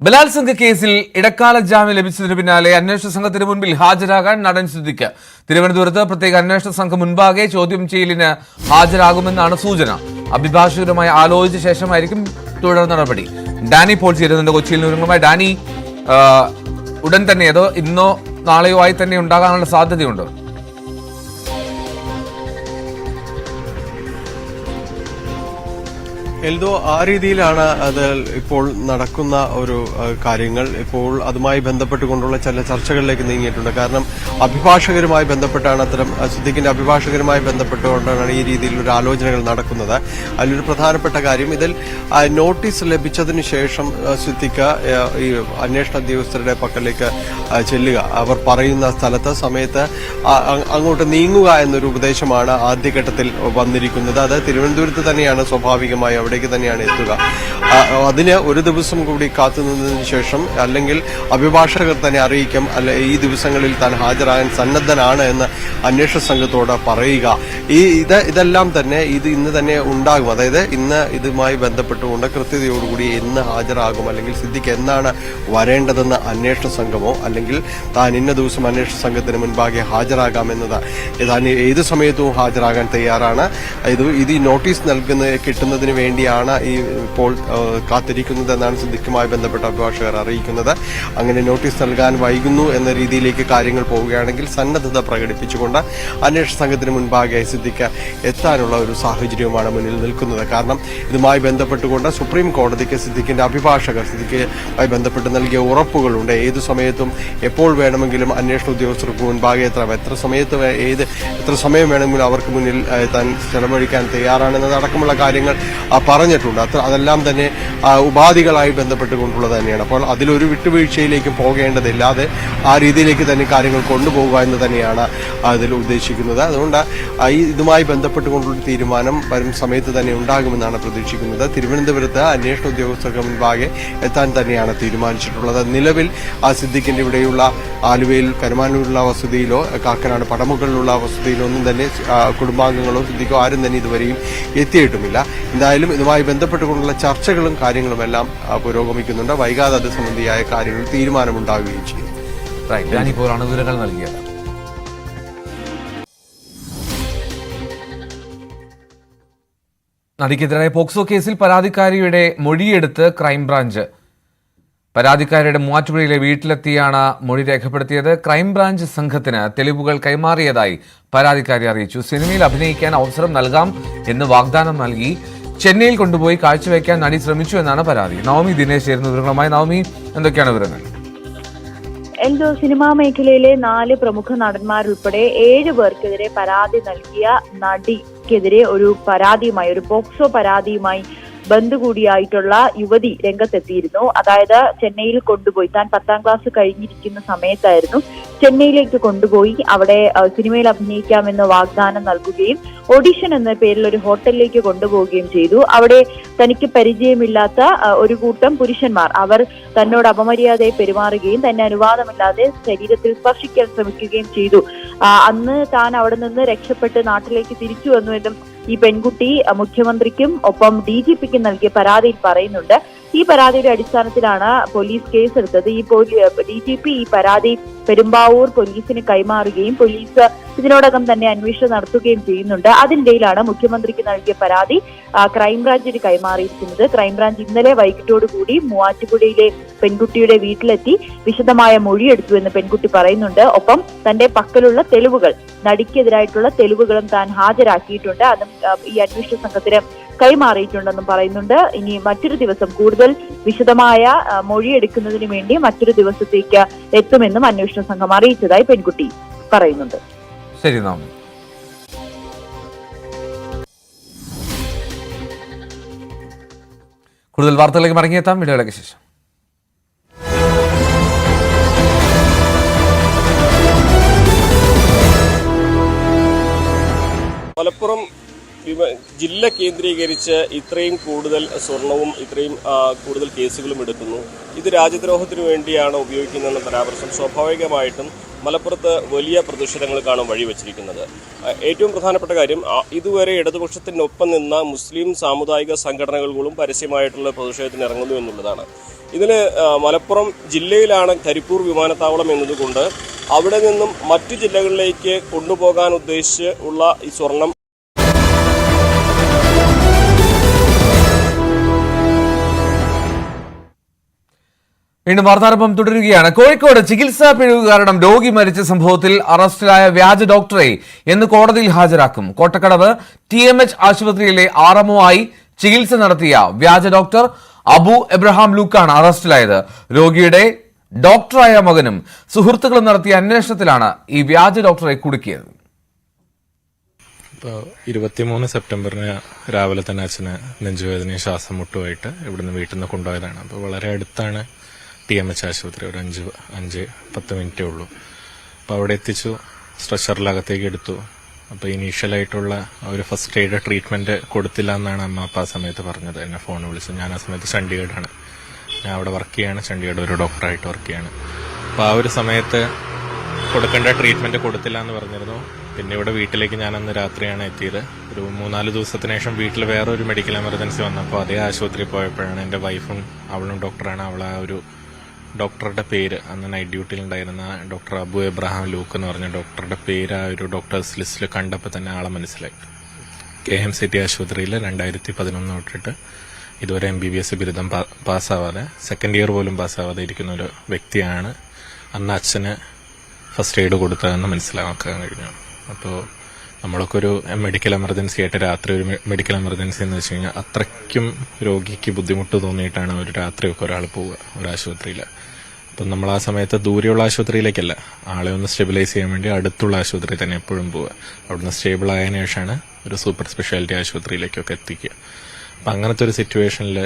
ബലാത്സംഗ കേസിൽ ഇടക്കാല ജാമ്യം ലഭിച്ചതിനു പിന്നാലെ അന്വേഷണ സംഘത്തിന് മുൻപിൽ ഹാജരാകാൻ നടൻ സിദ്ദിഖ് തിരുവനന്തപുരത്ത് പ്രത്യേക അന്വേഷണ സംഘം മുൻപാകെ ചോദ്യം ചെയ്യലിന് ഹാജരാകുമെന്നാണ് സൂചന. അഭിഭാഷകരുമായി ആലോചിച്ച ശേഷമായിരിക്കും തുടർ നടപടി. ഡാനി പോൾ ചേരുന്നുണ്ട് കൊച്ചിയിൽ നിന്ന്. ഡാനി, ഉടൻ തന്നെ അതോ ഇന്നോ നാളെയോ ആയി തന്നെ ഉണ്ടാകാനുള്ള സാധ്യതയുണ്ടോ? എൽദോ, ആ രീതിയിലാണ് അത് ഇപ്പോൾ നടക്കുന്ന ഒരു കാര്യങ്ങൾ. ഇപ്പോൾ അതുമായി ബന്ധപ്പെട്ടുകൊണ്ടുള്ള ചില ചർച്ചകളിലേക്ക് നീങ്ങിയിട്ടുണ്ട്. കാരണം അഭിഭാഷകരുമായി ബന്ധപ്പെട്ടാണ് സിദ്ദിഖിന്റെ അഭിഭാഷകരുമായി ബന്ധപ്പെട്ടുകൊണ്ടാണ് ഈ രീതിയിലൊരു ആലോചനകൾ നടക്കുന്നത്. അതിലൊരു പ്രധാനപ്പെട്ട കാര്യം, ഇതിൽ നോട്ടീസ് ലഭിച്ചതിന് ശേഷം സിദ്ദിഖ് ഈ അന്വേഷണ ഉദ്യോഗസ്ഥരുടെ പക്കലേക്ക് ചെല്ലുക, അവർ പറയുന്ന സ്ഥലത്ത് സമയത്ത് അങ്ങോട്ട് നീങ്ങുക എന്നൊരു ഉപദേശമാണ് ആദ്യഘട്ടത്തിൽ വന്നിരിക്കുന്നത്. അത് തിരുവനന്തപുരത്ത് തന്നെയാണ് സ്വാഭാവികമായി അവിടേക്ക് തന്നെയാണ് എത്തുക. അതിന് ഒരു ദിവസം കൂടി കാത്തുനിന്നതിന് ശേഷം അല്ലെങ്കിൽ അഭിഭാഷകർ തന്നെ അറിയിക്കും, അല്ല ഈ ദിവസങ്ങളിൽ താൻ ഹാജരാകാൻ സന്നദ്ധനാണ് എന്ന് അന്വേഷണ സംഘത്തോട് പറയുക. ഇതെല്ലാം തന്നെ ഇന്ന് തന്നെ ഉണ്ടാകും. അതായത് ഇന്ന് ഇതുമായി ബന്ധപ്പെട്ടുകൊണ്ട് കൃത്യതയോടുകൂടി എന്ന് ഹാജരാകും, അല്ലെങ്കിൽ സിദ്ദിഖ് എന്നാണ് വരേണ്ടതെന്ന് അന്വേഷണ സംഘമോ അല്ലെങ്കിൽ താൻ ഇന്ന ദിവസം അന്വേഷണ സംഘത്തിന് മുൻപാകെ ഹാജരാകാമെന്നത് താൻ ഏത് സമയത്തും ഹാജരാകാൻ തയ്യാറാണ്. ഇത് ഈ നോട്ടീസ് കിട്ടുന്നതിന് വേണ്ടിയാണ് ഈ ഇപ്പോൾ കാത്തിരിക്കുന്നതെന്നാണ് സിദ്ദിഖുമായി ബന്ധപ്പെട്ട അഭിഭാഷകർ അറിയിക്കുന്നത്. അങ്ങനെ നോട്ടീസ് നൽകാൻ വൈകുന്നു എന്ന രീതിയിലേക്ക് കാര്യങ്ങൾ പോവുകയാണെങ്കിൽ സന്നദ്ധത പ്രകടിപ്പിച്ചുകൊണ്ട് ബന്ധപ്പെട്ടുകൊണ്ട് അന്വേഷണ സംഘത്തിന് മുൻപാകെ സിദ്ദിഖ് എത്താനുള്ള ഒരു സാഹചര്യവുമാണ് മുന്നിൽ നിൽക്കുന്നത്. കാരണം ഇതുമായി ബന്ധപ്പെട്ടുകൊണ്ട് സുപ്രീം കോടതിക്ക് സിദ്ദിഖിന്റെ അഭിഭാഷകർ സിദ്ദിഖുമായി ബന്ധപ്പെട്ട് നൽകിയ ഉറപ്പുകളുണ്ട്. ഏതു സമയത്തും എപ്പോൾ വേണമെങ്കിലും അന്വേഷണ ഉദ്യോഗസ്ഥർക്ക് മുൻപാകെ എത്ര സമയത്ത് എത്ര സമയം വേണമെങ്കിലും അവർക്ക് മുന്നിൽ താൻ ചെലവഴിക്കാൻ തയ്യാറാണെന്നത് അടക്കമുള്ള കാര്യങ്ങൾ പറഞ്ഞിട്ടുണ്ട്. അതെല്ലാം തന്നെ ഉപാധികളായി ബന്ധപ്പെട്ടുകൊണ്ടുള്ളത് തന്നെയാണ്. അപ്പോൾ അതിലൊരു വിട്ടുവീഴ്ചയിലേക്ക് പോകേണ്ടതില്ലാതെ ആ രീതിയിലേക്ക് തന്നെ കാര്യങ്ങൾ കൊണ്ടുപോകുക എന്ന് തന്നെയാണ് അതിൽ ഉദ്ദേശിക്കുന്നത്. അതുകൊണ്ട് ഇതുമായി ബന്ധപ്പെട്ടുകൊണ്ടുള്ള തീരുമാനം വരും സമയത്ത് തന്നെ ഉണ്ടാകുമെന്നാണ് പ്രതീക്ഷിക്കുന്നത്. തിരുവനന്തപുരത്ത് അന്വേഷണ ഉദ്യോഗസ്ഥർക്ക് മുൻപാകെ എത്താൻ തന്നെയാണ് തീരുമാനിച്ചിട്ടുള്ളത്. നിലവിൽ സിദ്ദിഖിന്റെ ഇവിടെയുള്ള ആലുവയിൽ കരുമാനൂരിലുള്ള വസതിയിലോ കാക്കനാട് പടമുകളിലുള്ള വസതിയിലോ ഒന്നും തന്നെ കുടുംബാംഗങ്ങളോ സിദ്ദിഖോ ആരും തന്നെ ഇതുവരെയും എത്തിയിട്ടുമില്ല. എന്തായാലും ഇതുമായി ബന്ധപ്പെട്ടുകൊണ്ടുള്ള ചർച്ചകളും കാര്യങ്ങളുമെല്ലാം പുരോഗമിക്കുന്നുണ്ട്. വൈകാതെ അത് സംബന്ധിയായ കാര്യങ്ങൾ തീരുമാനമുണ്ടാവുകയും ചെയ്യും. ഞാനിപ്പോഴാണ് വിവരങ്ങൾ നൽകിയത്. നടിക്കെതിരായ പോക്സോ കേസിൽ പരാതിക്കാരിയുടെ മൊഴിയെടുത്ത് ക്രൈംബ്രാഞ്ച്. പരാതിക്കാരിയുടെ മൂവാറ്റുപുഴയിലെ വീട്ടിലെത്തിയാണ് മൊഴി രേഖപ്പെടുത്തിയത്. ക്രൈംബ്രാഞ്ച് സംഘത്തിന് തെളിവുകൾ കൈമാറിയതായി പരാതിക്കാരി അറിയിച്ചു. സിനിമയിൽ അഭിനയിക്കാൻ അവസരം നൽകാം എന്ന് വാഗ്ദാനം നൽകി ചെന്നൈയിൽ കൊണ്ടുപോയി കാഴ്ചവെക്കാൻ നടി ശ്രമിച്ചു എന്നാണ് പരാതി. നവമി ദിനേശ് ചേരുന്ന വിവരങ്ങളുമായി. നവമി, എന്തൊക്കെയാണ് വിവരങ്ങൾ? എന്തോ സിനിമാ മേഖലയിലെ 4 പ്രമുഖ നടന്മാരുൾപ്പെടെ 7 പേർക്കെതിരെ പരാതി നൽകിയ നടിക്കെതിരെ ഒരു പോക്സോ പരാതിയുമായി ബന്ധുകൂടിയായിട്ടുള്ള യുവതി രംഗത്തെത്തിയിരുന്നു. അതായത് ചെന്നൈയിൽ കൊണ്ടുപോയി, താൻ 10ാം ക്ലാസ് കഴിഞ്ഞിരിക്കുന്ന സമയത്തായിരുന്നു ചെന്നൈയിലേക്ക് കൊണ്ടുപോയി അവിടെ സിനിമയിൽ അഭിനയിക്കാമെന്ന് വാഗ്ദാനം നൽകുകയും ഓഡിഷൻ എന്ന പേരിൽ ഒരു ഹോട്ടലിലേക്ക് കൊണ്ടുപോവുകയും ചെയ്തു. അവിടെ തനിക്ക് പരിചയമില്ലാത്ത ഒരു കൂട്ടം പുരുഷന്മാർ അവർ തന്നോട് അപമര്യാദയെ പെരുമാറുകയും തന്നെ അനുവാദമില്ലാതെ ശരീരത്തിൽ സ്പർശിക്കാൻ ശ്രമിക്കുകയും ചെയ്തു. അന്ന് താൻ അവിടെ നിന്ന് രക്ഷപ്പെട്ട് നാട്ടിലേക്ക് തിരിച്ചു വന്നുവെന്നും ഈ പെൺകുട്ടി മുഖ്യമന്ത്രിക്കും ഒപ്പം DGPക്കും നൽകിയ പരാതിയിൽ പറയുന്നുണ്ട്. ഈ പരാതിയുടെ അടിസ്ഥാനത്തിലാണ് പോലീസ് കേസെടുത്തത്. DGP ഈ പരാതി പെരുമ്പാവൂർ പോലീസിന് കൈമാറുകയും പോലീസ് ഇതിനോടകം തന്നെ അന്വേഷണം നടത്തുകയും ചെയ്യുന്നുണ്ട്. അതിനിടയിലാണ് മുഖ്യമന്ത്രിക്ക് നൽകിയ പരാതി ക്രൈംബ്രാഞ്ചിന് കൈമാറിയിരിക്കുന്നത്. ക്രൈംബ്രാഞ്ച് ഇന്നലെ വൈകിട്ടോടുകൂടി മൂവാറ്റുപുഴയിലെ പെൺകുട്ടിയുടെ വീട്ടിലെത്തി വിശദമായ മൊഴിയെടുത്തു എന്ന് പെൺകുട്ടി പറയുന്നുണ്ട്. ഒപ്പം തന്റെ പക്കലുള്ള തെളിവുകൾ, നടിക്കെതിരായിട്ടുള്ള തെളിവുകളും താൻ ഹാജരാക്കിയിട്ടുണ്ട്. അതും ഈ അന്വേഷണ സംഘത്തിന് കൈമാറിയിട്ടുണ്ടെന്നും പറയുന്നുണ്ട്. ഇനി മറ്റൊരു ദിവസം കൂടുതൽ വിശദമായ മൊഴിയെടുക്കുന്നതിന് വേണ്ടി മറ്റൊരു ദിവസത്തേക്ക് എത്തുമെന്നും അന്വേഷണ സംഘം അറിയിച്ചതായി പെൺകുട്ടി പറയുന്നുണ്ട്. ശരി, നാം കൂടുതൽ വാർത്തകളിലേക്ക് മടങ്ങിയെത്താം വീഡിയോയിലേക്ക് ശേഷം. മലപ്പുറം ജില്ല കേന്ദ്രീകരിച്ച് ഇത്രയും കൂടുതൽ സ്വർണവും ഇത്രയും കൂടുതൽ കേസുകളും എടുക്കുന്നു. ഇത് രാജ്യദ്രോഹത്തിനു വേണ്ടിയാണ് ഉപയോഗിക്കുന്നതെന്ന പരാമർശം സ്വാഭാവികമായിട്ടും മലപ്പുറത്ത് വലിയ പ്രതിഷേധങ്ങൾക്കാണ് വഴിവെച്ചിരിക്കുന്നത്. ഏറ്റവും പ്രധാനപ്പെട്ട കാര്യം, ഇതുവരെ ഇടതുപക്ഷത്തിനൊപ്പം നിന്ന മുസ്ലിം സാമുദായിക സംഘടനകളും പരസ്യമായിട്ടുള്ള പ്രതിഷേധത്തിന് ഇറങ്ങുന്നു എന്നുള്ളതാണ്. ഇതിന് മലപ്പുറം ജില്ലയിലാണ് കരിപ്പൂർ വിമാനത്താവളം എന്നതുകൊണ്ട് അവിടെ നിന്നും മറ്റു ജില്ലകളിലേക്ക് കൊണ്ടുപോകാൻ ഉദ്ദേശിച്ച് ഉള്ള ഈ സ്വർണം വീണ്ടും വാർത്താരംഭം തുടരുകയാണ്. കോഴിക്കോട് ചികിത്സാ പിഴവ് കാരണം രോഗി മരിച്ച സംഭവത്തിൽ അറസ്റ്റിലായ വ്യാജ ഡോക്ടറെ ഇന്ന് കോടതിയിൽ ഹാജരാക്കും. കോട്ടക്കടവ് TMH ആശുപത്രിയിലെ RMO ആയി ചികിത്സ നടത്തിയ വ്യാജ ഡോക്ടർ അബു എബ്രഹാം ലൂക്കാണ് അറസ്റ്റിലായത്. രോഗിയുടെ ഡോക്ടറായ മകനും സുഹൃത്തുക്കളും നടത്തിയ അന്വേഷണത്തിലാണ് ഈ വ്യാജ ഡോക്ടറെ കുടുക്കിയത്. ഇപ്പോൾ 23 സെപ്റ്റംബറിന് രാവിലെ തന്നെ അച്ഛന് നെഞ്ചുവേദനയും ശ്വാസം മുട്ടുമായിട്ട് ഇവിടുന്ന് വീട്ടിൽ നിന്ന് കൊണ്ടുപോയതാണ്. അപ്പോൾ വളരെ അടുത്താണ് TMH ആശുപത്രി, ഒരു 5-10 മിനിറ്റേ ഉള്ളൂ. അപ്പോൾ അവിടെ എത്തിച്ചു, സ്ട്രെച്ചറിലകത്തേക്ക് എടുത്തു. അപ്പോൾ ഇനീഷ്യലായിട്ടുള്ള ഒരു ഫസ്റ്റ് എയ്ഡ് ട്രീറ്റ്മെൻറ്റ് കൊടുത്തില്ല എന്നാണ് അമ്മ അപ്പം ആ സമയത്ത് പറഞ്ഞത്. എന്നെ ഫോൺ വിളിച്ചു. ഞാൻ ആ സമയത്ത് ചണ്ഡീഗഡാണ്, ഞാൻ അവിടെ വർക്ക് ചെയ്യാണ്, ചണ്ഡീഗഡ് ഒരു ഡോക്ടറായിട്ട് വർക്ക് ചെയ്യാണ്. അപ്പോൾ ആ ഒരു സമയത്ത് കൊടുക്കേണ്ട ട്രീറ്റ്മെൻറ്റ് കൊടുത്തില്ല എന്ന് പറഞ്ഞിരുന്നു. പിന്നെ ഇവിടെ വീട്ടിലേക്ക് ഞാൻ അന്ന് രാത്രിയാണ് എത്തിയത്. ഒരു 3-4 ദിവസത്തിന് ശേഷം വീട്ടിൽ വേറൊരു മെഡിക്കൽ എമർജൻസി വന്നപ്പോൾ അതേ ആശുപത്രിയിൽ പോയപ്പോഴാണ് എൻ്റെ വൈഫും അവളും ഡോക്ടറാണ്. അവൾ ആ ഒരു ഡോക്ടറുടെ പേര്, അന്ന് നൈറ്റ് ഡ്യൂട്ടിയിലുണ്ടായിരുന്ന ഡോക്ടർ അബു എബ്രഹാം ലൂക്ക് എന്ന് പറഞ്ഞ ഡോക്ടറുടെ പേര് ആ ഒരു ഡോക്ടേഴ്സ് ലിസ്റ്റിൽ കണ്ടപ്പോൾ തന്നെ ആളെ മനസ്സിലായി. KMCT ആശുപത്രിയിൽ 2011 തൊട്ടിട്ട് ഇതുവരെ MBBS ബിരുദം പാസ്സാവാതെ, സെക്കൻഡ് ഇയർ പോലും പാസ്സാവാതെ ഇരിക്കുന്ന ഒരു വ്യക്തിയാണ് അന്ന് അച്ഛന് ഫസ്റ്റ് എയ്ഡ് കൊടുത്തതെന്ന് മനസ്സിലാക്കാൻ കഴിഞ്ഞു. അപ്പോൾ നമ്മളൊക്കെ ഒരു മെഡിക്കൽ എമർജൻസി ആയിട്ട് രാത്രി ഒരു മെഡിക്കൽ എമർജൻസി എന്ന് വെച്ച് കഴിഞ്ഞാൽ അത്രയ്ക്കും രോഗിക്ക് ബുദ്ധിമുട്ട് തോന്നിയിട്ടാണ് ഒരു രാത്രിയൊക്കെ ഒരാൾ പോവുക ഒരു ആശുപത്രിയിൽ. അപ്പം നമ്മൾ ആ സമയത്ത് ദൂരെയുള്ള ആശുപത്രിയിലേക്കല്ല, ആളെ ഒന്ന് സ്റ്റെബിലൈസ് ചെയ്യാൻ വേണ്ടി അടുത്തുള്ള ആശുപത്രി തന്നെ എപ്പോഴും പോവുക. അവിടുന്ന് സ്റ്റേബിൾ ആയതിനു ശേഷമാണ് ഒരു സൂപ്പർ സ്പെഷ്യാലിറ്റി ആശുപത്രിയിലേക്കൊക്കെ എത്തിക്കുക. അപ്പം അങ്ങനത്തെ ഒരു സിറ്റുവേഷനിൽ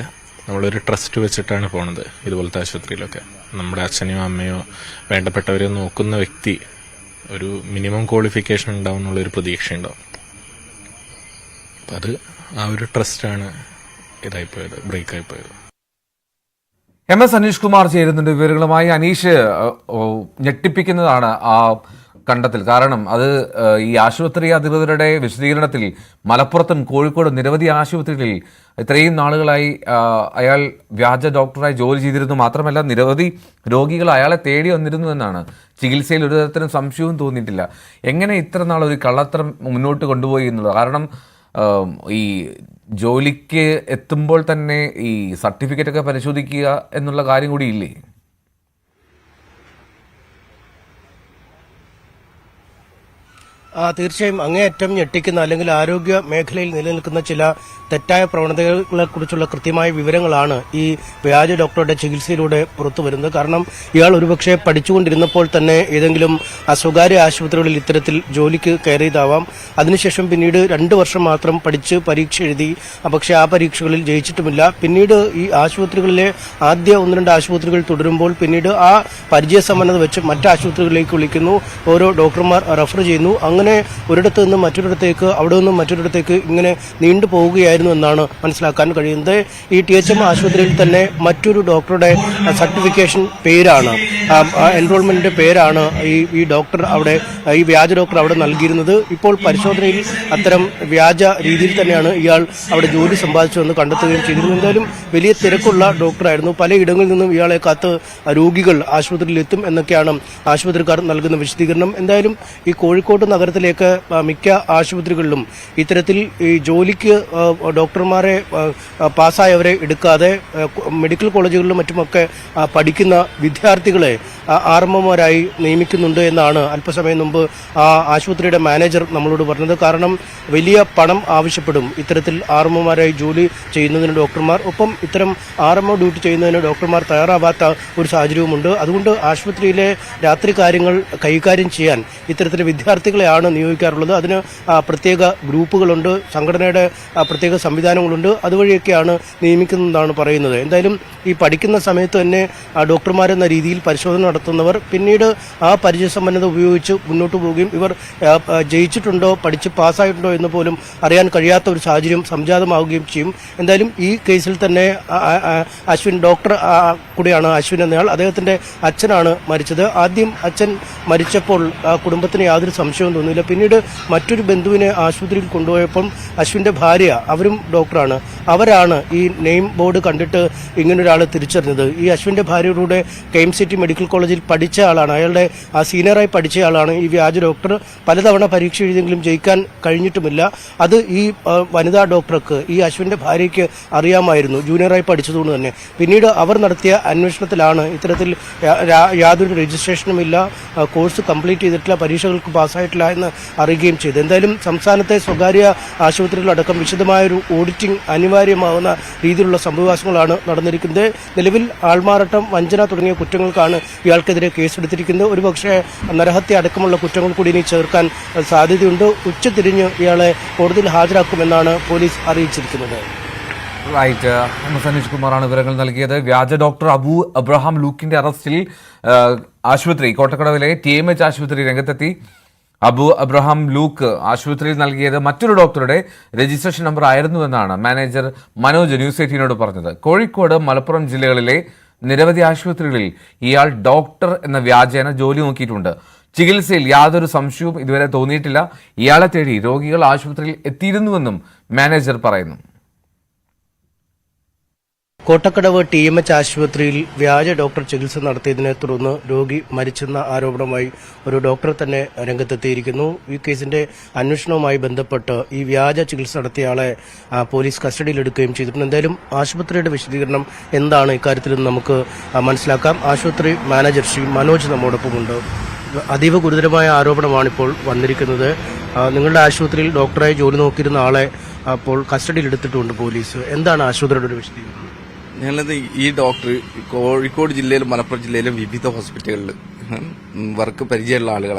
നമ്മളൊരു ട്രസ്റ്റ് വെച്ചിട്ടാണ് പോണത് ഇതുപോലത്തെ ആശുപത്രിയിലൊക്കെ. നമ്മുടെ അച്ഛനെയോ അമ്മയോ വേണ്ടപ്പെട്ടവരെയോ നോക്കുന്ന വ്യക്തി ഒരു മിനിമം ക്വാളിഫിക്കേഷൻ ഉണ്ടാവും എന്നുള്ളൊരു പ്രതീക്ഷ ഉണ്ടാവും. അപ്പം അത് ആ ഒരു ട്രസ്റ്റാണ് ഇതായിപ്പോയത്, ബ്രേക്കായിപ്പോയത്. MS അനീഷ് കുമാർ ചേരുന്നുണ്ട് വിവരങ്ങളുമായി. അനീഷ്, ഞെട്ടിപ്പിക്കുന്നതാണ് ആ കണ്ടെത്തൽ. കാരണം അത് ഈ ആശുപത്രി അധികൃതരുടെ വിശദീകരണത്തിൽ മലപ്പുറത്തും കോഴിക്കോടും നിരവധി ആശുപത്രികളിൽ ഇത്രയും നാളുകളായി അയാൾ വ്യാജ ഡോക്ടറായി ജോലി ചെയ്തിരുന്നു. മാത്രമല്ല നിരവധി രോഗികൾ അയാളെ തേടി വന്നിരുന്നു എന്നാണ്. ചികിത്സയിൽ ഒരു തരത്തിലും സംശയവും തോന്നിയിട്ടില്ല. എങ്ങനെ ഇത്ര നാൾ ഒരു കള്ളത്തരം മുന്നോട്ട് കൊണ്ടുപോയി എന്നുള്ളത്? കാരണം ഈ ജോലിക്ക് എത്തുമ്പോൾ തന്നെ ഈ സർട്ടിഫിക്കറ്റ് ഒക്കെ പരിശോധിക്കുക എന്നുള്ള കാര്യം കൂടി ഇല്ലേ? തീർച്ചയായും അങ്ങേയറ്റം ഞെട്ടിക്കുന്ന അല്ലെങ്കിൽ ആരോഗ്യ മേഖലയിൽ നിലനിൽക്കുന്ന ചില തെറ്റായ പ്രവണതകളെക്കുറിച്ചുള്ള കൃത്യമായ വിവരങ്ങളാണ് ഈ വ്യാജ ഡോക്ടറുടെ ചികിത്സയിലൂടെ പുറത്തു വരുന്നത്. കാരണം ഇയാൾ ഒരുപക്ഷെ പഠിച്ചുകൊണ്ടിരുന്നപ്പോൾ തന്നെ ഏതെങ്കിലും സ്വകാര്യ ആശുപത്രികളിൽ ഇത്തരത്തിൽ ജോലിക്ക് കയറിയതാവാം. അതിനുശേഷം പിന്നീട് 2 വർഷം മാത്രം പഠിച്ച് പരീക്ഷ എഴുതി, പക്ഷേ ആ പരീക്ഷകളിൽ ജയിച്ചിട്ടുമില്ല. പിന്നീട് ഈ ആശുപത്രികളിലെ ആദ്യ 1-2 ആശുപത്രികൾ തുടരുമ്പോൾ പിന്നീട് ആ പരിചയസമ്പന്നത വെച്ച് മറ്റ് ആശുപത്രികളിലേക്ക് വിളിക്കുന്നു, ഓരോ ഡോക്ടർമാർ റെഫർ ചെയ്യുന്നു. അങ്ങനെ ഒരിടത്ത് നിന്ന് മറ്റൊരിടത്തേക്ക്, അവിടെ നിന്നും മറ്റൊരിടത്തേക്ക് ഇങ്ങനെ നീണ്ടു പോവുകയായിരുന്നു എന്നാണ് മനസ്സിലാക്കാൻ കഴിയുന്നത്. ഈ THM ആശുപത്രിയിൽ തന്നെ മറ്റൊരു ഡോക്ടറുടെ സർട്ടിഫിക്കേഷൻ പേരാണ്, എൻറോൾമെന്റിന്റെ പേരാണ് ഈ ഡോക്ടർ അവിടെ, ഈ വ്യാജ ഡോക്ടർ അവിടെ നൽകിയിരുന്നത്. ഇപ്പോൾ പരിശോധനയിൽ അത്തരം വ്യാജ രീതിയിൽ തന്നെയാണ് ഇയാൾ അവിടെ ജോലി സമ്പാദിച്ചതെന്ന് കണ്ടെത്തുകയും ചെയ്തിരുന്നു. എന്തായാലും വലിയ തിരക്കുള്ള ഡോക്ടറായിരുന്നു. പലയിടങ്ങളിൽ നിന്നും ഇയാളെ കാത്ത് രോഗികൾ ആശുപത്രിയിൽ എത്തും എന്നൊക്കെയാണ് ആശുപത്രിക്കാർ നൽകുന്ന വിശദീകരണം. എന്തായാലും ഈ കോഴിക്കോട് നഗരത്തിലേക്ക് മിക്ക ആശുപത്രികളിലും ഇത്തരത്തിൽ ഈ ജോലിക്ക് ഡോക്ടർമാരെ പാസ്സായവരെ എടുക്കാതെ മെഡിക്കൽ കോളേജുകളിലും മറ്റുമൊക്കെ പഠിക്കുന്ന വിദ്യാർത്ഥികളെ ആർഎംഒമാരായി നിയമിക്കുന്നുണ്ട് എന്നാണ് അല്പസമയം മുമ്പ് ആ ആശുപത്രിയുടെ മാനേജർ നമ്മളോട് പറഞ്ഞത്. കാരണം വലിയ പണം ആവശ്യപ്പെടും ഇത്തരത്തിൽ ആർഎംഒമാരായി ജോലി ചെയ്യുന്നതിന് ഡോക്ടർമാർ. ഒപ്പം ഇത്തരം ആർഎംഒ ഡ്യൂട്ടി ചെയ്യുന്നതിന് ഡോക്ടർമാർ തയ്യാറാവാത്ത ഒരു സാഹചര്യവുമുണ്ട്. അതുകൊണ്ട് ആശുപത്രിയിലെ രാത്രി കാര്യങ്ങൾ കൈകാര്യം ചെയ്യാൻ ഇത്തരത്തിലെ വിദ്യാർത്ഥികളെയാണ് നിയോഗിക്കാറുള്ളത്. അതിന് പ്രത്യേക ഗ്രൂപ്പുകളുണ്ട്, സംഘടനയുടെ പ്രത്യേക സംവിധാനങ്ങളുണ്ട്. അതുവഴിയൊക്കെയാണ് നിയമിക്കുന്നതെന്നാണ് പറയുന്നത്. എന്തായാലും ഈ പഠിക്കുന്ന സമയത്ത് തന്നെ ഡോക്ടർമാരെന്ന രീതിയിൽ പരിശോധന നടത്തുന്നവർ പിന്നീട് ആ പരിചയസമ്പന്നത ഉപയോഗിച്ച് മുന്നോട്ട് പോവുകയും ഇവർ ജയിച്ചിട്ടുണ്ടോ, പഠിച്ച് പാസ്സായിട്ടുണ്ടോ എന്ന് പോലും അറിയാൻ കഴിയാത്ത ഒരു സാഹചര്യം സംജാതമാവുകയും ചെയ്യും. എന്തായാലും ഈ കേസിൽ തന്നെ അശ്വിൻ ഡോക്ടർ കൂടിയാണ് അശ്വിൻ എന്നയാൾ. അദ്ദേഹത്തിന്റെ അച്ഛനാണ് മരിച്ചത്. ആദ്യം അച്ഛൻ മരിച്ചപ്പോൾ കുടുംബത്തിന് യാതൊരു സംശയവും തോന്നിയില്ല. പിന്നീട് മറ്റൊരു ബന്ധുവിനെ ആശുപത്രിയിൽ കൊണ്ടുപോയപ്പം അശ്വിന്റെ ഭാര്യ, അവരും ഡോക്ടറാണ്, അവരാണ് ഈ നെയിം ബോർഡ് കണ്ടിട്ട് ഇങ്ങനൊരാളെ തിരിച്ചറിഞ്ഞത്. ഈ അശ്വിന്റെ ഭാര്യയുടെ KMCT മെഡിക്കൽ കോളേജിൽ പഠിച്ച ആളാണ്, അയാളുടെ സീനിയറായി പഠിച്ച ആളാണ് ഈ വ്യാജ ഡോക്ടർ. പലതവണ പരീക്ഷ എഴുതിയെങ്കിലും ജയിക്കാൻ കഴിഞ്ഞിട്ടുമില്ല. അത് ഈ വനിതാ ഡോക്ടർക്ക്, ഈ അശ്വിന്റെ ഭാര്യയ്ക്ക് അറിയാമായിരുന്നു, ജൂനിയറായി പഠിച്ചതുകൊണ്ട് തന്നെ. പിന്നീട് അവർ നടത്തിയ അന്വേഷണത്തിലാണ് ഇത്തരത്തിൽ യാതൊരു രജിസ്ട്രേഷനും ഇല്ല, കോഴ്സ് കംപ്ലീറ്റ് ചെയ്തിട്ടില്ല, പരീക്ഷകൾക്ക് പാസ്സായിട്ടില്ല എന്ന് അറിയുകയും ചെയ്തു. എന്തായാലും സംസ്ഥാനത്തെ സ്വകാര്യ ആശുപത്രികളടക്കം വിശദമായൊരു ഓഡിറ്റിംഗ് അനിവാര്യമാവുന്ന രീതിയിലുള്ള സംഭവവികാസങ്ങളാണ് നടന്നിരിക്കുന്നത്. നിലവിൽ ആൾമാറാട്ടം, വഞ്ചന തുടങ്ങിയ കുറ്റങ്ങൾക്കാണ് ഇയാൾക്കെതിരെ കേസെടുത്തിരിക്കുന്നത്. ഒരുപക്ഷെ നരഹത്യ അടക്കമുള്ള കുറ്റങ്ങൾ കൂടി ഇനി ചേർക്കാൻ സാധ്യതയുണ്ട്. ഉച്ചതിരിഞ്ഞ് ഇയാളെ കോടതിയിൽ ഹാജരാക്കുമെന്നാണ് പോലീസ് അറിയിച്ചിരിക്കുന്നത്. റൈറ്റ്, MS അനീഷ് കുമാറാണ് വിവരങ്ങൾ നൽകിയത്. വ്യാജ ഡോക്ടർ അബു അബ്രഹാം ലൂക്കിന്റെ അറസ്റ്റിൽ ആശുപത്രി കോട്ടക്കടവിലെ TMH ആശുപത്രി രംഗത്തെത്തി. അബു അബ്രഹാം ലൂക്ക് ആശുപത്രിയിൽ നൽകിയത് മറ്റൊരു ഡോക്ടറുടെ രജിസ്ട്രേഷൻ നമ്പർ ആയിരുന്നുവെന്നാണ് മാനേജർ മനോജ് ന്യൂസ് 18നോട് പറഞ്ഞത്. കോഴിക്കോട്, മലപ്പുറം ജില്ലകളിലെ നിരവധി ആശുപത്രികളിൽ ഇയാൾ ഡോക്ടർ എന്ന വ്യാജേന ജോലി നോക്കിയിട്ടുണ്ട്. ചികിത്സയിൽ യാതൊരു സംശയവും ഇതുവരെ തോന്നിയിട്ടില്ല. ഇയാളെ തേടി രോഗികൾ ആശുപത്രിയിൽ എത്തിയിരുന്നുവെന്നും മാനേജർ പറയുന്നു. കോട്ടക്കടവ് TMH ആശുപത്രിയിൽ വ്യാജ ഡോക്ടർ ചികിത്സ നടത്തിയതിനെ തുടർന്ന് രോഗി മരിച്ചെന്ന ആരോപണവുമായി ഒരു ഡോക്ടർ തന്നെ രംഗത്തെത്തിയിരിക്കുന്നു. ഈ കേസിന്റെ അന്വേഷണവുമായി ബന്ധപ്പെട്ട് ഈ വ്യാജ ചികിത്സ നടത്തിയയാളെ പോലീസ് കസ്റ്റഡിയിലെടുക്കുകയും ചെയ്തിട്ടുണ്ട്. എന്തായാലും ആശുപത്രിയുടെ വിശദീകരണം എന്താണ് ഇക്കാര്യത്തിൽ നമുക്ക് മനസ്സിലാക്കാം. ആശുപത്രി മാനേജർ ശ്രീ മനോജ് നമ്മോടൊപ്പമുണ്ട്. അതീവ ഗുരുതരമായ ആരോപണമാണ് ഇപ്പോൾ വന്നിരിക്കുന്നത്. നിങ്ങളുടെ ആശുപത്രിയിൽ ഡോക്ടറായി ജോലി നോക്കിയിരുന്ന ആളെ അപ്പോൾ കസ്റ്റഡിയിൽ എടുത്തിട്ടുണ്ട് പോലീസ്. എന്താണ് ആശുപത്രിയുടെ ഒരു വിശദീകരണം? ഞങ്ങളത് ഈ ഡോക്ടർ കോഴിക്കോട് ജില്ലയിലും മലപ്പുറം ജില്ലയിലും വിവിധ ഹോസ്പിറ്റലുകളിൽ വർക്ക് പരിചയമുള്ള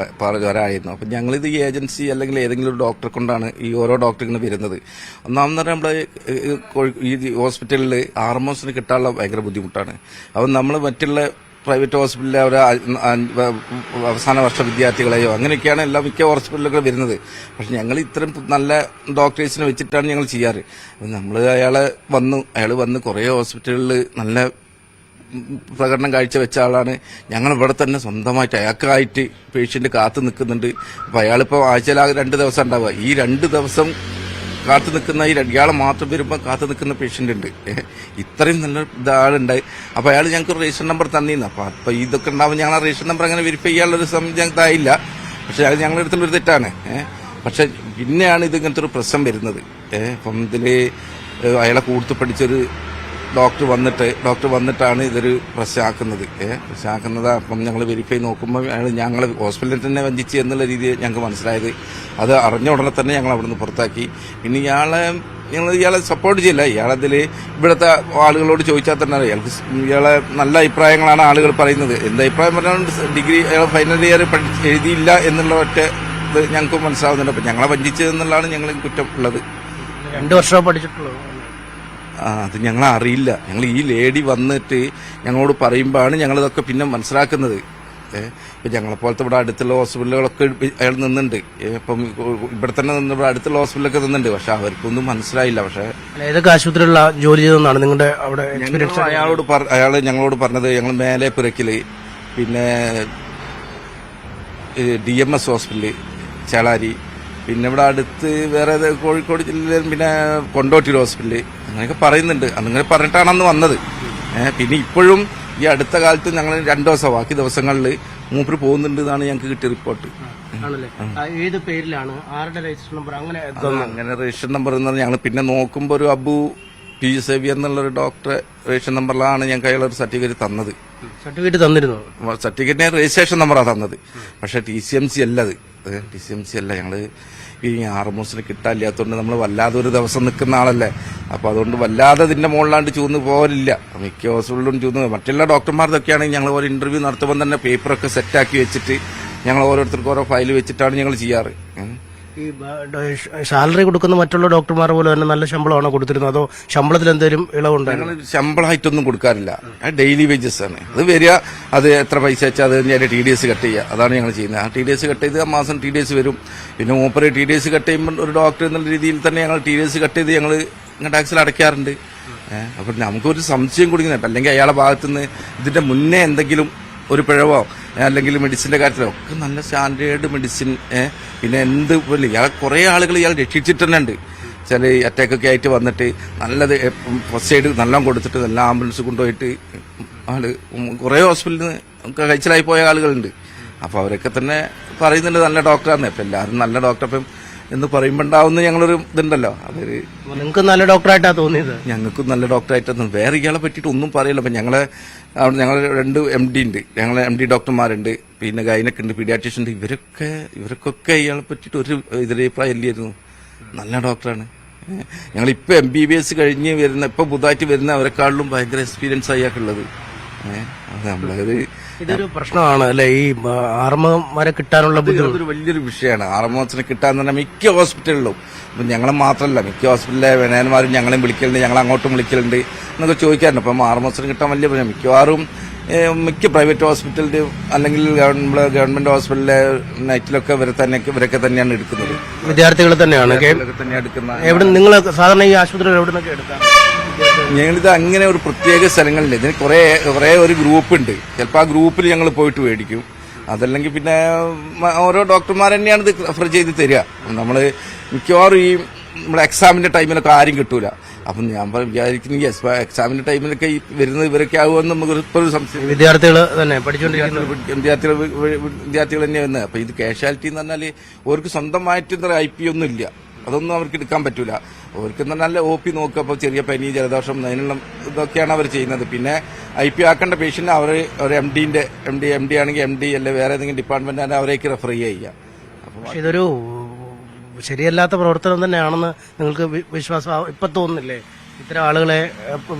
ആളുകളായിരുന്നു. അപ്പം ഞങ്ങളിത് ഈ ഏജൻസി അല്ലെങ്കിൽ ഏതെങ്കിലും ഒരു ഡോക്ടറെ കൊണ്ടാണ് ഈ ഓരോ ഡോക്ടറിങ്ങനെ വരുന്നത്. ഒന്നാമെന്ന് പറഞ്ഞാൽ നമ്മുടെ ഈ ഹോസ്പിറ്റലിൽ ആർമോസിന് കിട്ടാനുള്ള ഭയങ്കര ബുദ്ധിമുട്ടാണ്. അപ്പം നമ്മൾ മറ്റുള്ള പ്രൈവറ്റ് ഹോസ്പിറ്റലിലെ അവരെ അവസാന വർഷ വിദ്യാർത്ഥികളെയോ അങ്ങനെയൊക്കെയാണ് എല്ലാ മിക്ക ഹോസ്പിറ്റലുകൾ വരുന്നത്. പക്ഷെ ഞങ്ങൾ ഇത്തരം നല്ല ഡോക്ടേഴ്സിനെ വെച്ചിട്ടാണ് ഞങ്ങൾ ചെയ്യാറ്. നമ്മൾ അയാൾ വന്ന് കുറേ ഹോസ്പിറ്റലുകളിൽ നല്ല പ്രകടനം കാഴ്ചവെച്ച ആളാണ്. ഞങ്ങൾ ഇവിടെ തന്നെ സ്വന്തമായിട്ട് അയാൾക്കായിട്ട് പേഷ്യന്റ് കാത്തു നിൽക്കുന്നുണ്ട്. അപ്പോൾ അയാളിപ്പോൾ ആഴ്ചയിൽ 2 ദിവസം ഉണ്ടാവുക. ഈ 2 ദിവസം കാത്തു നിൽക്കുന്ന ഇയാളെ മാത്രം വരുമ്പോൾ കാത്തു നിൽക്കുന്ന പേഷ്യന്റ് ഉണ്ട്. ഇത്രയും നല്ല ഇതാളുണ്ടായി. അപ്പോൾ അയാൾ ഞങ്ങൾക്ക് രജിസ്റ്റർ നമ്പർ തന്നിരുന്നു. അപ്പോൾ ഇതൊക്കെ ഉണ്ടാവും. ഞങ്ങൾ ആ രജിസ്റ്റർ നമ്പർ അങ്ങനെ വെരിഫൈ ചെയ്യാനുള്ളൊരു സമയം ഞങ്ങൾക്ക് ആയില്ല. പക്ഷെ അത് ഞങ്ങളുടെ അടുത്തുള്ളൊരു തെറ്റാണ്. പക്ഷെ പിന്നെയാണ് ഇത് ഇങ്ങനത്തെ ഒരു പ്രശ്നം വരുന്നത്. അപ്പം ഇതിൽ അയാളെ കൂടുതൽ പഠിച്ചൊരു ഡോക്ടർ വന്നിട്ടാണ് ഇതൊരു പ്രശ്നമാക്കുന്നത്. അപ്പം ഞങ്ങൾ വെരിഫൈ നോക്കുമ്പോൾ ഞങ്ങൾ ഹോസ്പിറ്റലിൽ തന്നെ വഞ്ചിച്ച് എന്നുള്ള രീതിയിൽ ഞങ്ങൾക്ക് മനസ്സിലായത്. അത് അറിഞ്ഞ ഉടനെ തന്നെ ഞങ്ങൾ അവിടുന്ന് പുറത്താക്കി. പിന്നെ ഇയാളെ സപ്പോർട്ട് ചെയ്യില്ല. ഇയാളതിൽ ഇവിടുത്തെ ആളുകളോട് ചോദിച്ചാൽ തന്നെ ഇയാളെ നല്ല അഭിപ്രായങ്ങളാണ് ആളുകൾ പറയുന്നത്. എന്ത് അഭിപ്രായം പറഞ്ഞാൽ ഡിഗ്രി ഫൈനൽ ഇയർ എഴുതിയില്ല എന്നുള്ള ഒറ്റ ഇത് ഞങ്ങൾക്ക് മനസ്സിലാവുന്നുണ്ട്. അപ്പം ഞങ്ങളെ വഞ്ചിച്ചതെന്നുള്ളതാണ് ഞങ്ങൾ കുറ്റം ഉള്ളത്. 2 വർഷം പഠിച്ചിട്ടുള്ളൂ. അത് ഞങ്ങൾ അറിയില്ല. ഞങ്ങൾ ഈ ലേഡി വന്നിട്ട് ഞങ്ങളോട് പറയുമ്പോഴാണ് ഞങ്ങളിതൊക്കെ പിന്നെ മനസ്സിലാക്കുന്നത്. ഇപ്പം ഞങ്ങളെപ്പോലത്തെ ഇവിടെ അടുത്തുള്ള ഹോസ്പിറ്റലുകളൊക്കെ അയാൾ നിന്നുണ്ട്. ഇപ്പം ഇവിടെ തന്നെ ഇവിടെ അടുത്തുള്ള ഹോസ്പിറ്റലൊക്കെ നിന്നുണ്ട്. പക്ഷെ അവർക്കൊന്നും മനസ്സിലായില്ല. പക്ഷെ ഏതൊക്കെ ആശുപത്രിയിലുള്ള ജോലി ചെയ്തെന്നാണ് നിങ്ങളുടെ അവിടെ? അയാൾ ഞങ്ങളോട് പറഞ്ഞത് ഞങ്ങൾ മേലെ പുരക്കില്, പിന്നെ DMS ഹോസ്പിറ്റല് ചേളാരി, പിന്നെ ഇവിടെ അടുത്ത് വേറെ കോഴിക്കോട് ജില്ലയിൽ പിന്നെ കൊണ്ടോട്ടി ഹോസ്പിറ്റല് അങ്ങനെയൊക്കെ പറയുന്നുണ്ട്. അങ്ങനെ പറഞ്ഞിട്ടാണ് അന്ന് വന്നത്. പിന്നെ ഇപ്പോഴും ഈ അടുത്ത കാലത്ത് ഞങ്ങൾ 2 ദിവസം ബാക്കി ദിവസങ്ങളിൽ മൂപ്പര് പോകുന്നുണ്ട് എന്നാണ് ഞങ്ങൾക്ക് കിട്ടിയ റിപ്പോർട്ട്. ഏത് പേരിലാണ്, ആരുടെ രജിസ്റ്റർ നമ്പർ? അങ്ങനെ രജിസ്റ്റർ നമ്പർ എന്ന് പറഞ്ഞാൽ ഞങ്ങൾ പിന്നെ നോക്കുമ്പോൾ ഒരു അബു P. സേവ്യർ എന്നുള്ളൊരു ഡോക്ടറെ രജിസ്റ്റർ നമ്പറിലാണ് ഞങ്ങൾക്ക് അയാളൊരു സർട്ടിഫിക്കറ്റ് തന്നത്. സർട്ടിഫിക്കറ്റ് തന്നിരുന്നു? സർട്ടിഫിക്കറ്റിന് രജിസ്ട്രേഷൻ നമ്പറാണ് തന്നത്. പക്ഷെ TCMC അല്ല അത്. TCMC അല്ല. ഞങ്ങൾ ഈ ആർമോസിന് കിട്ടാനില്ലാത്തതുകൊണ്ട് നമ്മൾ വല്ലാതെ ഒരു ദിവസം നിൽക്കുന്ന ആളല്ലേ. അപ്പോൾ അതുകൊണ്ട് വല്ലാതെ ഇതിന്റെ മുകളിലാണ്ട് ചൂന്ന് പോരില്ല. മിക്ക ഹോസ്പിറ്റലിലും ചൂന്ന് മറ്റുള്ള ഡോക്ടർമാർക്കൊക്കെയാണെങ്കിൽ ഞങ്ങൾ ഒരു ഇന്റർവ്യൂ നടത്തുമ്പോൾ തന്നെ പേപ്പറൊക്കെ സെറ്റാക്കി വെച്ചിട്ട് ഞങ്ങൾ ഓരോരുത്തർക്കും ഓരോ ഫയൽ വെച്ചിട്ടാണ് ഞങ്ങൾ ചെയ്യാറ്. ഈ സാലറി കൊടുക്കുന്ന മറ്റുള്ള ഡോക്ടർമാർ പോലെ തന്നെ നല്ല ശമ്പളമാണോ കൊടുത്തിരുന്നത്, അതോ ശമ്പളത്തിൽ എന്തെങ്കിലും ഇളവുണ്ടായിരുന്നു? ഞങ്ങൾ ശമ്പളമായിട്ടൊന്നും കൊടുക്കാറില്ല. ഡെയിലി വേജസ് ആണ്. അത് വരിക, അത് എത്ര പൈസ വെച്ചാൽ അത് ഞാൻ TDS കട്ട് ചെയ്യുക, അതാണ് ഞങ്ങൾ ചെയ്യുന്നത്. ആ TDS കട്ട് ചെയ്ത് ആ മാസം TDS വരും. പിന്നെ മൂപ്പര് TDS കട്ട് ചെയ്യുമ്പോൾ ഒരു ഡോക്ടർ എന്നുള്ള രീതിയിൽ തന്നെ ഞങ്ങൾ TDS കട്ട് ചെയ്ത് ഞങ്ങൾ ടാക്സിൽ അടയ്ക്കാറുണ്ട്. അപ്പം നമുക്കൊരു സംശയം കുടുങ്ങുന്നുണ്ട്. അല്ലെങ്കിൽ അയാളുടെ ഭാഗത്തുനിന്ന് ഇതിന്റെ മുന്നേ എന്തെങ്കിലും ഒരു പിഴവോ അല്ലെങ്കിൽ മെഡിസിന്റെ കാര്യത്തിലോ ഒക്കെ നല്ല സ്റ്റാൻഡേർഡ് മെഡിസിൻ. പിന്നെ എന്ത് ഇയാളെ കുറേ ആളുകൾ ഇയാൾ രക്ഷിച്ചിട്ട് തന്നെ ഉണ്ട്. ചില അറ്റാക്കൊക്കെ ആയിട്ട് വന്നിട്ട് നല്ലത് ഫസ്റ്റ് എയ്ഡ് നല്ലോണം കൊടുത്തിട്ട് നല്ല ആംബുലൻസ് കൊണ്ടുപോയിട്ട് കുറേ ഹോസ്പിറ്റലിൽ കഴിച്ചിലായി പോയ ആളുകളുണ്ട്. അപ്പോൾ അവരൊക്കെ തന്നെ പറയുന്നുണ്ട് നല്ല ഡോക്ടറാണ്. അപ്പം എല്ലാവരും നല്ല ഡോക്ടർ അപ്പം എന്ന് പറയുമ്പോൾ ഉണ്ടാവുന്ന ഞങ്ങളൊരു ഇതുണ്ടല്ലോ, അതൊരു നിങ്ങൾക്ക് നല്ല ഡോക്ടറായിട്ടാണ് തോന്നിയത്? ഞങ്ങൾക്കും നല്ല ഡോക്ടറായിട്ടാണ്. വേറെ ഇയാളെ പറ്റിയിട്ട് ഒന്നും പറയില്ല. അപ്പം ഞങ്ങൾ 2 MD ഉണ്ട്. ഞങ്ങൾ MD ഡോക്ടർമാരുണ്ട്, പിന്നെ ഗൈനക്ക് ഉണ്ട്, പീഡിയാട്രീഷ്യൻ ഉണ്ട്. ഇവർക്കൊക്കെ ഇയാളെ പറ്റിയിട്ട് ഒരു എതിരഭിപ്രായം ഇല്ലായിരുന്നു. നല്ല ഡോക്ടറാണ്. ഞങ്ങളിപ്പോൾ MBBS കഴിഞ്ഞ് വരുന്ന ഇപ്പോൾ പുതുതായിട്ട് വരുന്ന അവരെക്കാളിലും ഭയങ്കര എക്സ്പീരിയൻസ് അയാൾക്കുള്ളത്. നമ്മളത് ഇതൊരു പ്രശ്നമാണ് അല്ലെ, ഈ ആർമമാരെ കിട്ടാനുള്ള അതൊരു വലിയൊരു വിഷയമാണ്. ആർമോസിനെ കിട്ടാന്ന് പറഞ്ഞാൽ മിക്ക ഹോസ്പിറ്റലിലും, ഞങ്ങളെ മാത്രമല്ല മിക്ക ഹോസ്പിറ്റലിലെ വേനന്മാരും ഞങ്ങളെയും വിളിക്കലുണ്ട്, ഞങ്ങൾ അങ്ങോട്ടും വിളിക്കലുണ്ട് എന്നൊക്കെ ചോദിക്കാറുണ്ട്. അപ്പം ആർമോസിന് കിട്ടാൻ വലിയ പ്രശ്നം. മിക്കവാറും മിക്ക പ്രൈവറ്റ് ഹോസ്പിറ്റലിൽ അല്ലെങ്കിൽ ഗവൺമെന്റ് ഹോസ്പിറ്റലിലെ നൈറ്റിലൊക്കെ ഇവരൊക്കെ തന്നെയാണ് എടുക്കുന്നത്. വിദ്യാർത്ഥികൾ തന്നെയാണ് എടുക്കുന്നത്. നിങ്ങൾ സാധാരണ ഈ ആശുപത്രിയിൽ എവിടെ നിന്നൊക്കെ എടുക്കാം? ഞങ്ങളിത് അങ്ങനെ ഒരു പ്രത്യേക സ്ഥലങ്ങളില്ല. ഇതിന് കുറേ ഒരു ഗ്രൂപ്പ് ഉണ്ട്. ചിലപ്പോൾ ആ ഗ്രൂപ്പിൽ ഞങ്ങൾ പോയിട്ട് മേടിക്കും. അതല്ലെങ്കിൽ പിന്നെ ഓരോ ഡോക്ടർമാർ തന്നെയാണ് ഇത് റെഫർ ചെയ്ത് തരിക. നമ്മൾ മിക്കവാറും ഈ നമ്മുടെ എക്സാമിന്റെ ടൈമിലൊക്കെ ആരും കിട്ടൂല. അപ്പം ഞാൻ വിചാരിക്കുന്നു എക്സാമിന്റെ ടൈമിലൊക്കെ ഈ വരുന്നത് ഇവരൊക്കെ ആകുമെന്ന് നമുക്ക് ഒരു സംശയം. വിദ്യാർത്ഥികൾ തന്നെ പഠിച്ചുകൊണ്ടിരിക്കുന്ന വിദ്യാർത്ഥികൾ തന്നെ വരുന്നത്. അപ്പം ഇത് കാഷ്വാലിറ്റി എന്ന് പറഞ്ഞാൽ അവർക്ക് സ്വന്തമായിട്ട് IP ഒന്നും ഇല്ല. അതൊന്നും അവർക്ക് എടുക്കാൻ പറ്റൂല. അവർക്ക് നല്ല OP നോക്കുക, അപ്പോൾ ചെറിയ പനി ജലദോഷം അതിനുള്ള ഇതൊക്കെയാണ് അവർ ചെയ്യുന്നത്. പിന്നെ IP ആക്കേണ്ട പേഷ്യന്റ് അവർ ഒരു MD ആണെങ്കിൽ MD അല്ലെ വേറെ ഏതെങ്കിലും ഡിപ്പാർട്ട്മെന്റ് ആണ് അവരേക്ക് റെഫർ ചെയ്യുക. പക്ഷെ ഇതൊരു ശരിയല്ലാത്ത പ്രവർത്തനം തന്നെയാണെന്ന് നിങ്ങൾക്ക് വിശ്വാസം ഇപ്പൊ തോന്നുന്നില്ലേ? ഇത്തരം ആളുകളെ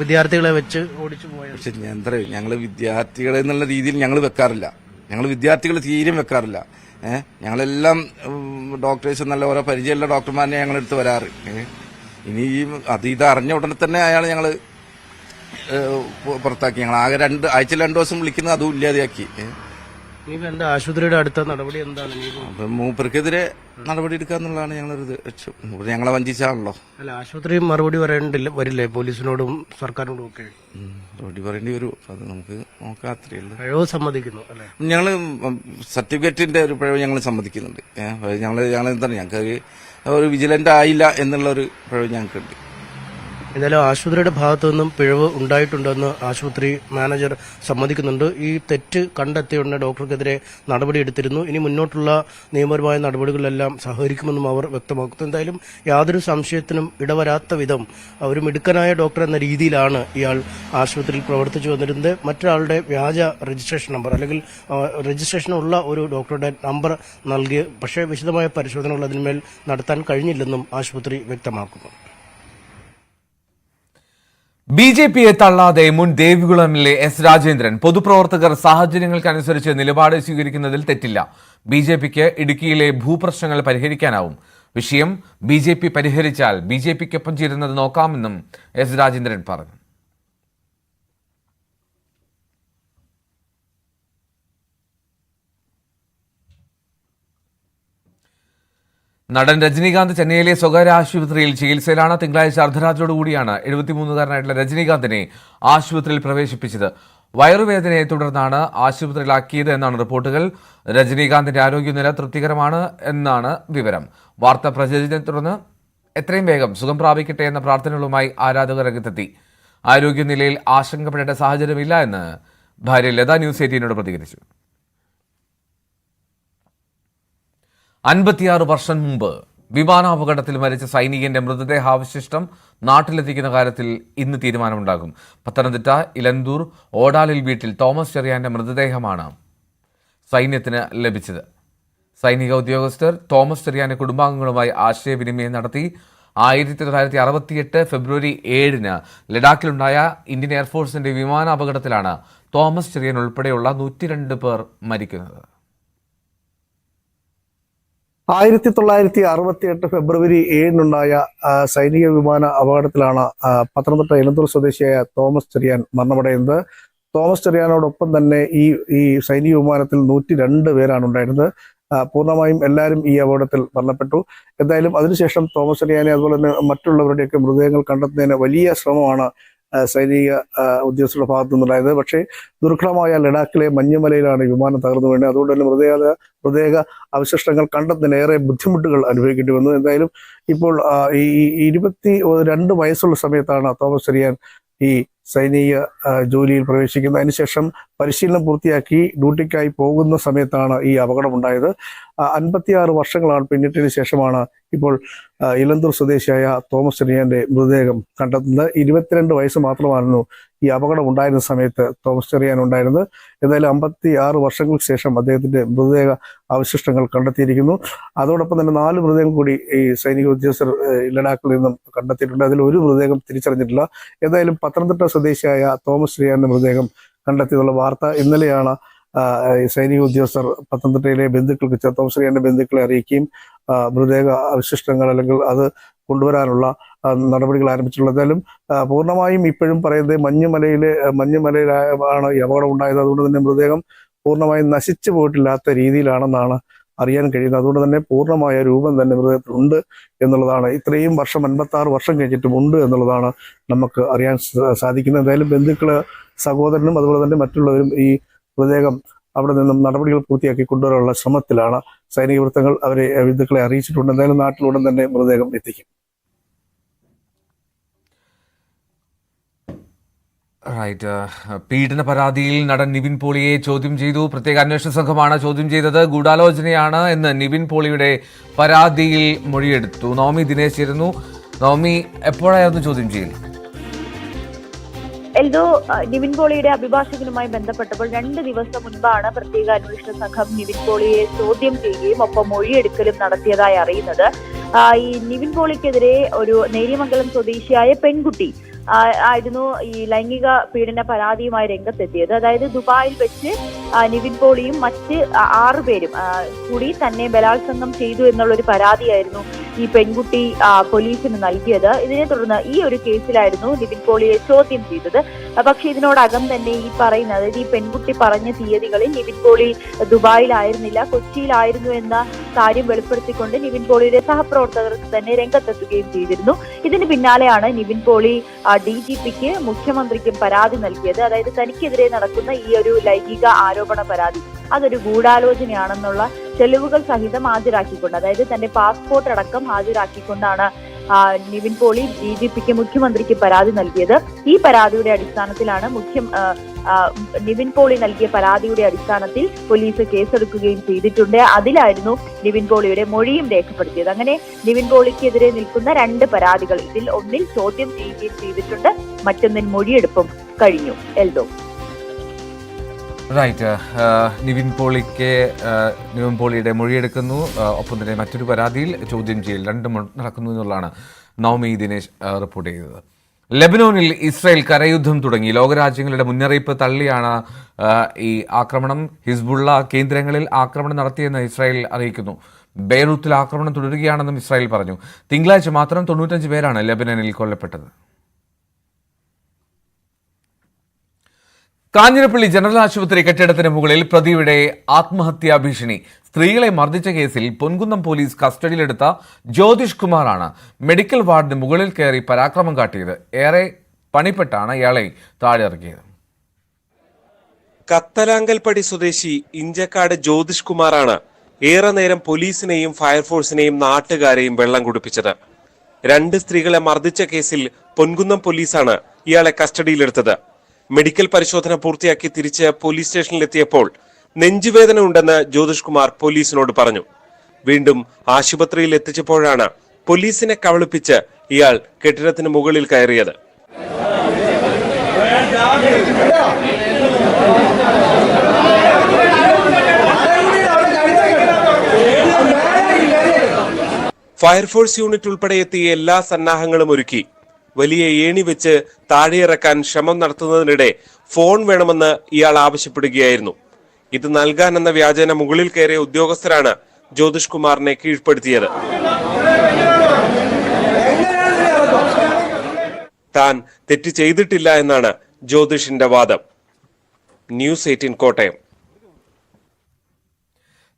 വിദ്യാർത്ഥികളെ വെച്ച് ഓടിച്ചു പോയത്. പക്ഷെ ഞങ്ങൾ വിദ്യാർത്ഥികളെ എന്നുള്ള രീതിയിൽ ഞങ്ങൾ വെക്കാറില്ല. ഞങ്ങൾ വിദ്യാർത്ഥികൾ തീരെ വെക്കാറില്ല. ഞങ്ങളെല്ലാം ഡോക്ടേഴ്സ് നല്ല ഓരോ പരിചയമുള്ള ഡോക്ടർമാരെ ഞങ്ങളെടുത്ത് വരാറ്. ഇനി ഇത് അറിഞ്ഞ ഉടനെ തന്നെ അയാൾ ഞങ്ങൾ പുറത്താക്കി. ഞങ്ങൾ ആകെ ആഴ്ചയിൽ 2 ദിവസം വിളിക്കുന്നത് അതും ഇല്ലാതെയാക്കി. ആശുപത്രിയുടെ അടുത്ത നടപടി എന്താണ്? മൂപ്പർക്കെതിരെ നടപടി എടുക്കാന്നുള്ളതാണ് ഞങ്ങളൊരു ലക്ഷ്യം. ഞങ്ങളെ വഞ്ചിച്ചാണല്ലോ. അല്ല, ആശുപത്രി മറുപടി വരില്ലേ പോലീസിനോടും സർക്കാരിനോടും ഒക്കെ? മറുപടി പറയേണ്ടി വരും. അത് നമുക്ക് നോക്കാം, അത്രയേ ഉള്ളൂ. പിഴവ് സമ്മതിക്കുന്നു അല്ലെ? ഞങ്ങള് സർട്ടിഫിക്കറ്റിന്റെ ഒരു പിഴവ് ഞങ്ങൾ സമ്മതിക്കുന്നുണ്ട്. ഞങ്ങൾ എന്താണ് ഞങ്ങൾക്ക് ഒരു വിജിലന്റ് ആയില്ല എന്നുള്ള ഒരു പിഴവ് ഞങ്ങൾക്കുണ്ട്. എന്തായാലും ആശുപത്രിയുടെ ഭാഗത്തു നിന്നും പിഴവ് ഉണ്ടായിട്ടുണ്ടെന്ന് ആശുപത്രി മാനേജർ സമ്മതിക്കുന്നുണ്ട്. ഈ തെറ്റ് കണ്ടെത്തിയുടനെ ഡോക്ടർക്കെതിരെ നടപടിയെടുത്തിരുന്നു. ഇനി മുന്നോട്ടുള്ള നിയമപരമായ നടപടികളെല്ലാം സഹകരിക്കുമെന്നും അവർ വ്യക്തമാക്കുന്നു. എന്തായാലും യാതൊരു സംശയത്തിനും ഇടവരാത്ത വിധം ഒരു മിടുക്കനായ ഡോക്ടർ എന്ന രീതിയിലാണ് ഇയാൾ ആശുപത്രിയിൽ പ്രവർത്തിച്ചു വന്നിരുന്നത്. മറ്റൊരാളുടെ വ്യാജ രജിസ്ട്രേഷൻ നമ്പർ അല്ലെങ്കിൽ രജിസ്ട്രേഷനുള്ള ഒരു ഡോക്ടറുടെ നമ്പർ നൽകി, പക്ഷേ വിശദമായ പരിശോധനകൾ അതിന്മേൽ നടത്താൻ കഴിഞ്ഞില്ലെന്നും ആശുപത്രി വ്യക്തമാക്കുന്നു. BJPയെ തള്ളാതെ മുൻ ദേവികുളം MLA S. രാജേന്ദ്രൻ പൊതുപ്രവർത്തകർ സാഹചര്യങ്ങൾക്കനുസരിച്ച് നിലപാട് സ്വീകരിക്കുന്നതിൽ തെറ്റില്ല. BJPക്ക് ഇടുക്കിയിലെ ഭൂപ്രശ്നങ്ങൾ പരിഹരിക്കാനാവും. വിഷയം BJP പരിഹരിച്ചാൽ BJPക്കൊപ്പം ചേരുന്നത് നോക്കാമെന്നും S. രാജേന്ദ്രൻ പറഞ്ഞു. നടൻ രജനീകാന്ത് ചെന്നൈയിലെ സ്വകാര്യ ആശുപത്രിയിൽ ചികിത്സയിലാണ്. തിങ്കളാഴ്ച അർദ്ധരാത്രിയോടുകൂടിയാണ് 73കാരനായിട്ടുള്ള രജനീകാന്തിനെ ആശുപത്രിയിൽ പ്രവേശിപ്പിച്ചത്. വയറുവേദനയെ തുടർന്നാണ് ആശുപത്രിയിലാക്കിയത് എന്നാണ് റിപ്പോർട്ടുകൾ. രജനീകാന്തിന്റെ ആരോഗ്യനില തൃപ്തികരമാണ് എന്നാണ് വിവരം. വാർത്ത പ്രചരിച്ചതിനെ തുടർന്ന് എത്രയും വേഗം സുഖം പ്രാപിക്കട്ടെ എന്ന പ്രാർത്ഥനകളുമായി ആരാധകർ രംഗത്തെത്തി. ആരോഗ്യനിലയിൽ ആശങ്കപ്പെടേണ്ട സാഹചര്യമില്ല എന്ന് ഭാര്യ ലത ന്യൂസ് 18 പ്രതികരിച്ചു. 56 വർഷം മുമ്പ് വിമാനാപകടത്തിൽ മരിച്ച സൈനികന്റെ മൃതദേഹാവശിഷ്ടം നാട്ടിലെത്തിക്കുന്ന കാര്യത്തിൽ ഇന്ന് തീരുമാനമുണ്ടാകും. പത്തനംതിട്ട ഇലന്തൂർ ഓടാലിൽ വീട്ടിൽ തോമസ് ചെറിയാന്റെ മൃതദേഹമാണ് സൈന്യത്തിന് ലഭിച്ചത്. സൈനിക ഉദ്യോഗസ്ഥർ തോമസ് ചെറിയാന്റെ കുടുംബാംഗങ്ങളുമായി ആശയവിനിമയം നടത്തി. 1968 ഫെബ്രുവരി 7 ലഡാക്കിലുണ്ടായ ഇന്ത്യൻ എയർഫോഴ്സിന്റെ വിമാനാപകടത്തിലാണ് തോമസ് ചെറിയാൻ ഉൾപ്പെടെയുള്ള 102 പേർ മരിക്കുന്നത്. 1968 ഫെബ്രുവരി 7 സൈനിക വിമാന അപകടത്തിലാണ് പത്തനംതിട്ട ഇലന്തൂർ സ്വദേശിയായ തോമസ് ചെറിയാൻ മരണമടയുന്നത്. തോമസ് ചെറിയാനോടൊപ്പം തന്നെ ഈ സൈനിക വിമാനത്തിൽ 102 പേരാണ് ഉണ്ടായിരുന്നത്. പൂർണ്ണമായും എല്ലാവരും ഈ അപകടത്തിൽ മരണപ്പെട്ടു. എന്തായാലും അതിനുശേഷം തോമസ് ചെറിയാനെ അതുപോലെ തന്നെ മറ്റുള്ളവരുടെയൊക്കെ മൃതദേഹങ്ങൾ കണ്ടെത്തുന്നതിന് വലിയ ശ്രമമാണ് സൈനിക ഉദ്യോഗസ്ഥരുടെ ഭാഗത്തു നിന്നുണ്ടായത്. പക്ഷേ ദുർഘടമായ ലഡാക്കിലെ മഞ്ഞുമലയിലാണ് വിമാനം തകർന്നു വീണത്. അതുകൊണ്ട് തന്നെ മൃതദേഹ അവശിഷ്ടങ്ങൾ കണ്ടെത്തുന്നതിന് ഏറെ ബുദ്ധിമുട്ടുകൾ അനുഭവിക്കേണ്ടി വന്നു. എന്തായാലും ഇപ്പോൾ ഈ 22 വയസ്സുള്ള സമയത്താണ് തോമസ് ചെറിയാൻ ഈ സൈനിക ജോലിയിൽ പ്രവേശിക്കുന്നത്. അതിനുശേഷം പരിശീലനം പൂർത്തിയാക്കി ഡ്യൂട്ടിക്കായി പോകുന്ന സമയത്താണ് ഈ അപകടമുണ്ടായത്. 56 വർഷങ്ങളാണ് പിന്നിട്ടതിന് ശേഷമാണ് ഇപ്പോൾ ഇലന്തൂർ സ്വദേശിയായ തോമസ് ചെറിയാന്റെ മൃതദേഹം കണ്ടെത്തുന്നത്. 22 വയസ്സ് മാത്രമായിരുന്നു ഈ അപകടം ഉണ്ടായിരുന്ന സമയത്ത് തോമസ് ചെറിയാൻ ഉണ്ടായിരുന്നത്. എന്തായാലും 56 വർഷങ്ങൾക്ക് ശേഷം അദ്ദേഹത്തിന്റെ മൃതദേഹ അവശിഷ്ടങ്ങൾ കണ്ടെത്തിയിരിക്കുന്നു. അതോടൊപ്പം തന്നെ 4 മൃതദേഹം കൂടി ഈ സൈനിക ഉദ്യോഗസ്ഥർ ലഡാക്കിൽ നിന്നും കണ്ടെത്തിയിട്ടുണ്ട്. അതിൽ ഒരു മൃതദേഹം തിരിച്ചറിഞ്ഞിട്ടില്ല. എന്തായാലും പത്തനംതിട്ട സ്വദേശിയായ തോമസ് ചെറിയാന്റെ മൃതദേഹം കണ്ടെത്തിയുള്ള വാർത്ത ഇന്നലെയാണ് സൈനിക ഉദ്യോഗസ്ഥർ പത്തനംതിട്ടയിലെ ബന്ധുക്കൾക്ക് തോമസ് ചെറിയാന്റെ ബന്ധുക്കളെ അറിയിക്കുകയും മൃതദേഹ അവശിഷ്ടങ്ങൾ അല്ലെങ്കിൽ അത് കൊണ്ടുവരാനുള്ള നടപടികൾ ആരംഭിച്ചിട്ടുള്ളത്. എന്തായാലും പൂർണ്ണമായും ഇപ്പോഴും പറയുന്നത് മഞ്ഞുമലയിലാണ് ഈ അപകടം ഉണ്ടായത്. അതുകൊണ്ട് തന്നെ മൃതദേഹം പൂർണ്ണമായും നശിച്ചു പോയിട്ടില്ലാത്ത രീതിയിലാണെന്നാണ് അറിയാൻ കഴിയുന്നത്. അതുകൊണ്ട് തന്നെ പൂർണ്ണമായ രൂപം തന്നെ മൃതദേഹത്തിലുണ്ട് എന്നുള്ളതാണ്. ഇത്രയും വർഷം 56 വർഷം കഴിഞ്ഞിട്ടും ഉണ്ട് എന്നുള്ളതാണ് നമുക്ക് അറിയാൻ സാധിക്കുന്നത്. എന്തായാലും ബന്ധുക്കള്, സഹോദരനും അതുപോലെ തന്നെ മറ്റുള്ളവരും ഈ മൃതദേഹം അവിടെ നിന്നും നടപടികൾ പൂർത്തിയാക്കി കൊണ്ടുവരാനുള്ള ശ്രമത്തിലാണ്. സൈനിക വൃത്തങ്ങൾ അവരെ ബന്ധുക്കളെ അറിയിച്ചിട്ടുണ്ട്. എന്തായാലും നാട്ടിലുടൻ തന്നെ മൃതദേഹം എത്തിക്കും. റൈറ്റ്. പീഡന പരാതിയിൽ നടൻ നിവിൻ പോളിയെ ചോദ്യം ചെയ്തു. പ്രത്യേക അന്വേഷണ സംഘമാണ് ചോദ്യം ചെയ്തത്. ഗൂഢാലോചനയാണ് എന്ന് നിവിൻ പോളിയുടെ പരാതിയിൽ മൊഴിയെടുത്തു. നവമി ദിനേശ് ചേരുന്നു. നവമി, എപ്പോഴായിരുന്നു ചോദ്യം ചെയ്യൽ? എൽദോ, നിവിൻ പോളിയുടെ അഭിഭാഷകനുമായി ബന്ധപ്പെട്ടപ്പോൾ 2 ദിവസം മുൻപാണ് പ്രത്യേക അന്വേഷണ സംഘം നിവിൻ പോളിയെ ചോദ്യം ചെയ്യുകയും ഒപ്പം മൊഴിയെടുക്കലും നടത്തിയതായി അറിയുന്നത്. ഈ നിവിൻ പോളിക്കെതിരെ ഒരു നേര്യമംഗലം സ്വദേശിയായ പെൺകുട്ടി ആയിരുന്നു ഈ ലൈംഗിക പീഡന പരാതിയുമായി രംഗത്തെത്തിയത്. അതായത് ദുബായിൽ വെച്ച് നിവിൻ പോളിയും മറ്റ് 6 പേരും കൂടി തന്നെ ബലാത്സംഗം ചെയ്തു എന്നുള്ളൊരു പരാതിയായിരുന്നു ഈ പെൺകുട്ടി പോലീസിന് നൽകിയത്. ഇതിനെ തുടർന്ന് ഈ ഒരു കേസിലായിരുന്നു നിവിൻ പോളിയെ ചോദ്യം ചെയ്തത്. പക്ഷെ ഇതിനോടകം തന്നെ ഈ പറയുന്ന, അതായത് ഈ പെൺകുട്ടി പറഞ്ഞ തീയതികളിൽ നിവിൻ പോളി ദുബായിലായിരുന്നില്ല, കൊച്ചിയിലായിരുന്നു എന്ന കാര്യം വെളിപ്പെടുത്തിക്കൊണ്ട് നിവിൻ പോളിയുടെ സഹപ്രവർത്തകർ തന്നെ രംഗത്തെത്തുകയും ചെയ്തിരുന്നു. ഇതിന് പിന്നാലെയാണ് നിവിൻ പോളി DGPക്ക് മുഖ്യമന്ത്രിക്കും പരാതി നൽകിയത്. അതായത് തനിക്കെതിരെ നടക്കുന്ന ഈ ഒരു ലൈംഗിക ആരോപണ പരാതി അതൊരു ഗൂഢാലോചനയാണെന്നുള്ള തെളിവുകൾ സഹിതം ഹാജരാക്കിക്കൊണ്ട്, അതായത് തന്റെ പാസ്പോർട്ട് അടക്കം ഹാജരാക്കിക്കൊണ്ടാണ് നിവിൻ പോളി DGPക്ക് മുഖ്യമന്ത്രിക്ക് പരാതി നൽകിയത്. ഈ പരാതിയുടെ അടിസ്ഥാനത്തിലാണ് നിവിൻ പോളി നൽകിയ പരാതിയുടെ അടിസ്ഥാനത്തിൽ പോലീസ് കേസെടുക്കുകയും ചെയ്തിട്ടുണ്ട്. അതിലായിരുന്നു നിവിൻ പോളിയുടെ മൊഴിയും രേഖപ്പെടുത്തിയത്. അങ്ങനെ നിവിൻ പോളിക്കെതിരെ നിൽക്കുന്ന 2 പരാതികൾ, ഇതിൽ ഒന്നിൽ ചോദ്യം ചെയ്യുകയും ചെയ്തിട്ടുണ്ട്, മറ്റൊന്നിൽ മൊഴിയെടുപ്പും കഴിഞ്ഞു. എൽദോ. റൈറ്റ്. നിവിൻ പോളിയുടെ മൊഴിയെടുക്കുന്നു. ഒപ്പം തന്നെ മറ്റൊരു പരാതിയിൽ ചോദ്യം ചെയ്യൽ, 2 നടക്കുന്നു എന്നുള്ളതാണ് നവമി ദിനേശ് റിപ്പോർട്ട് ചെയ്തത്. ലെബനോനിൽ ഇസ്രായേൽ കരയുദ്ധം തുടങ്ങി. ലോകരാജ്യങ്ങളുടെ മുന്നറിയിപ്പ് തള്ളിയാണ് ഈ ആക്രമണം. ഹിസ്ബുള്ള കേന്ദ്രങ്ങളിൽ ആക്രമണം നടത്തിയെന്ന് ഇസ്രായേൽ അറിയിക്കുന്നു. ബെയ്റൂത്തിൽ ആക്രമണം തുടരുകയാണെന്നും ഇസ്രായേൽ പറഞ്ഞു. തിങ്കളാഴ്ച മാത്രം 95 പേരാണ് ലെബനനിൽ കൊല്ലപ്പെട്ടത്. കാഞ്ഞിരപ്പള്ളി ജനറൽ ആശുപത്രി കെട്ടിടത്തിന് മുകളിൽ പ്രതിയുടെ ആത്മഹത്യാ ഭീഷണി. സ്ത്രീകളെ മർദ്ദിച്ച കേസിൽ പൊൻകുന്നം പോലീസ് കസ്റ്റഡിയിലെടുത്ത ജ്യോതിഷ് കുമാറാണ് മെഡിക്കൽ വാർഡിന് മുകളിൽ കയറി പരാക്രമം കാട്ടിയത്. ഏറെ പണിപ്പെട്ടാണ് ഇയാളെ താഴെ ഇറക്കിയത്. കത്തലാങ്കൽപ്പടി സ്വദേശി ഇഞ്ചക്കാട് ജ്യോതിഷ് കുമാറാണ് ഏറെ നേരം പോലീസിനെയും ഫയർഫോഴ്സിനെയും നാട്ടുകാരെയും വെള്ളം കുടിപ്പിച്ചത്. 2 സ്ത്രീകളെ മർദ്ദിച്ച കേസിൽ പൊൻകുന്നം പോലീസാണ് ഇയാളെ കസ്റ്റഡിയിലെടുത്തത്. മെഡിക്കൽ പരിശോധന പൂർത്തിയാക്കി തിരിച്ച് പോലീസ് സ്റ്റേഷനിലെത്തിയപ്പോൾ നെഞ്ചുവേദന ഉണ്ടെന്ന് ജ്യോതിഷ് കുമാർ പോലീസിനോട് പറഞ്ഞു. വീണ്ടും ആശുപത്രിയിൽ എത്തിച്ചപ്പോഴാണ് പോലീസിനെ കബളിപ്പിച്ച് ഇയാൾ കെട്ടിടത്തിന് മുകളിൽ കയറിയത്. ഫയർഫോഴ്സ് യൂണിറ്റ് ഉൾപ്പെടെ എത്തിയ എല്ലാ സന്നാഹങ്ങളും ഒരുക്കി. വലിയ ഏണി വെച്ച് താഴെയിറക്കാൻ ശ്രമം നടത്തുന്നതിനിടെ ഫോൺ വേണമെന്ന് ഇയാൾ ആവശ്യപ്പെടുകയായിരുന്നു. ഇത് നൽകാനെന്ന വ്യാജേന മുകളിൽ കയറിയ ഉദ്യോഗസ്ഥരാണ് ജ്യോതിഷ് കുമാറിനെ കീഴ്പ്പെടുത്തിയത്. താൻ തെറ്റ് ചെയ്തിട്ടില്ല എന്നാണ് ജ്യോതിഷിന്റെ വാദം. ന്യൂസ് 18 കോട്ടയം.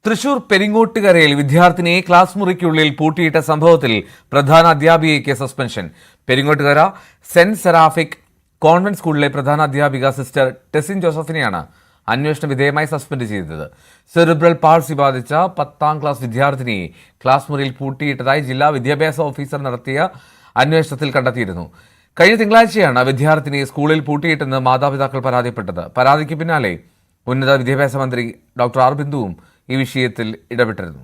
തൃശൂർ പെരിങ്ങോട്ടുകരയിൽ വിദ്യാർത്ഥിനിയെ ക്ലാസ് മുറിക്കുള്ളിൽ പൂട്ടിയിട്ട സംഭവത്തിൽ പ്രധാന അധ്യാപികയ്ക്ക് suspension. Peringottukara saint Seraphic convent സ്കൂളിലെ പ്രധാന അധ്യാപിക സിസ്റ്റർ ടെസിൻ ജോസഫിനെയാണ് അന്വേഷണ വിധേയമായി സസ്പെൻഡ് ചെയ്തത്. സെറിബ്രൽ പാൾസി ബാധിച്ച 10ാം ക്ലാസ് വിദ്യാർത്ഥിനിയെ ക്ലാസ് മുറിയിൽ പൂട്ടിയിട്ടതായി ജില്ലാ വിദ്യാഭ്യാസ ഓഫീസർ നടത്തിയ അന്വേഷണത്തിൽ കണ്ടെത്തിയിരുന്നു. കഴിഞ്ഞ തിങ്കളാഴ്ചയാണ് വിദ്യാർത്ഥിനിയെ സ്കൂളിൽ പൂട്ടിയിട്ടെന്ന് മാതാപിതാക്കൾ പരാതിപ്പെട്ടത്. പരാതിക്ക് പിന്നാലെ ഉന്നത വിദ്യാഭ്യാസ മന്ത്രി ഡോക്ടർ ആർ ബിന്ദുവും ഈ വിഷയത്തിൽ ഇടപെട്ടിരുന്നു.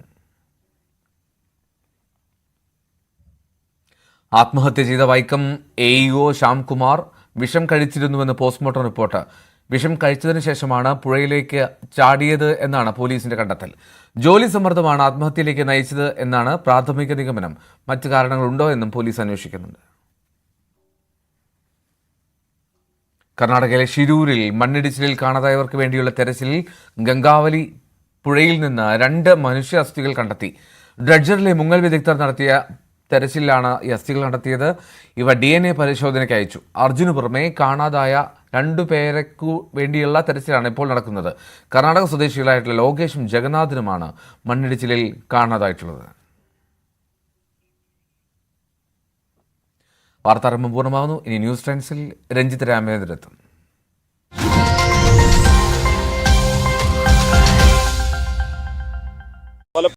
ആത്മഹത്യ ചെയ്ത വൈക്കം AEO ശ്യാംകുമാർ വിഷം കഴിച്ചിരുന്നുവെന്ന് പോസ്റ്റ്മോർട്ടം റിപ്പോർട്ട്. വിഷം കഴിച്ചതിനു ശേഷമാണ് പുഴയിലേക്ക് ചാടിയത് എന്നാണ് പോലീസിന്റെ കണ്ടെത്തൽ. ജോലി സമ്മർദ്ദമാണ് ആത്മഹത്യയിലേക്ക് നയിച്ചത് എന്നാണ് പ്രാഥമിക നിഗമനം. മറ്റു കാരണങ്ങളുണ്ടോ എന്നും പോലീസ് അന്വേഷിക്കുന്നുണ്ട്. കർണാടകയിലെ ഷിരൂരിൽ മണ്ണിടിച്ചിലിൽ കാണാതായവർക്ക് വേണ്ടിയുള്ള തെരച്ചിലിൽ ഗംഗാവലി പുഴയിൽ നിന്ന് 2 മനുഷ്യ അസ്ഥികൾ കണ്ടെത്തി. ഡ്രഡ്ജറിലെ മുങ്ങൽ വിദഗ്ധർ നടത്തിയ തെരച്ചിലാണ് ഈ അസ്ഥികൾ കണ്ടെത്തിയത്. ഇവ DNA പരിശോധനയ്ക്ക് അയച്ചു. അർജുന് പുറമെ കാണാതായ 2 പേർക്കു വേണ്ടിയുള്ള തെരച്ചിലാണ് ഇപ്പോൾ നടക്കുന്നത്. കർണാടക സ്വദേശികളായിട്ടുള്ള ലോകേഷും ജഗന്നാഥനുമാണ് മണ്ണിടിച്ചിലിൽ കാണാതായിട്ടുള്ളത്. വാർത്താരംഭം പൂർണ്ണമാകുന്നു. ഇനി ന്യൂസ് ടൈംസിൽ രഞ്ജിത്ത് രാമേന്ദ്രൻ.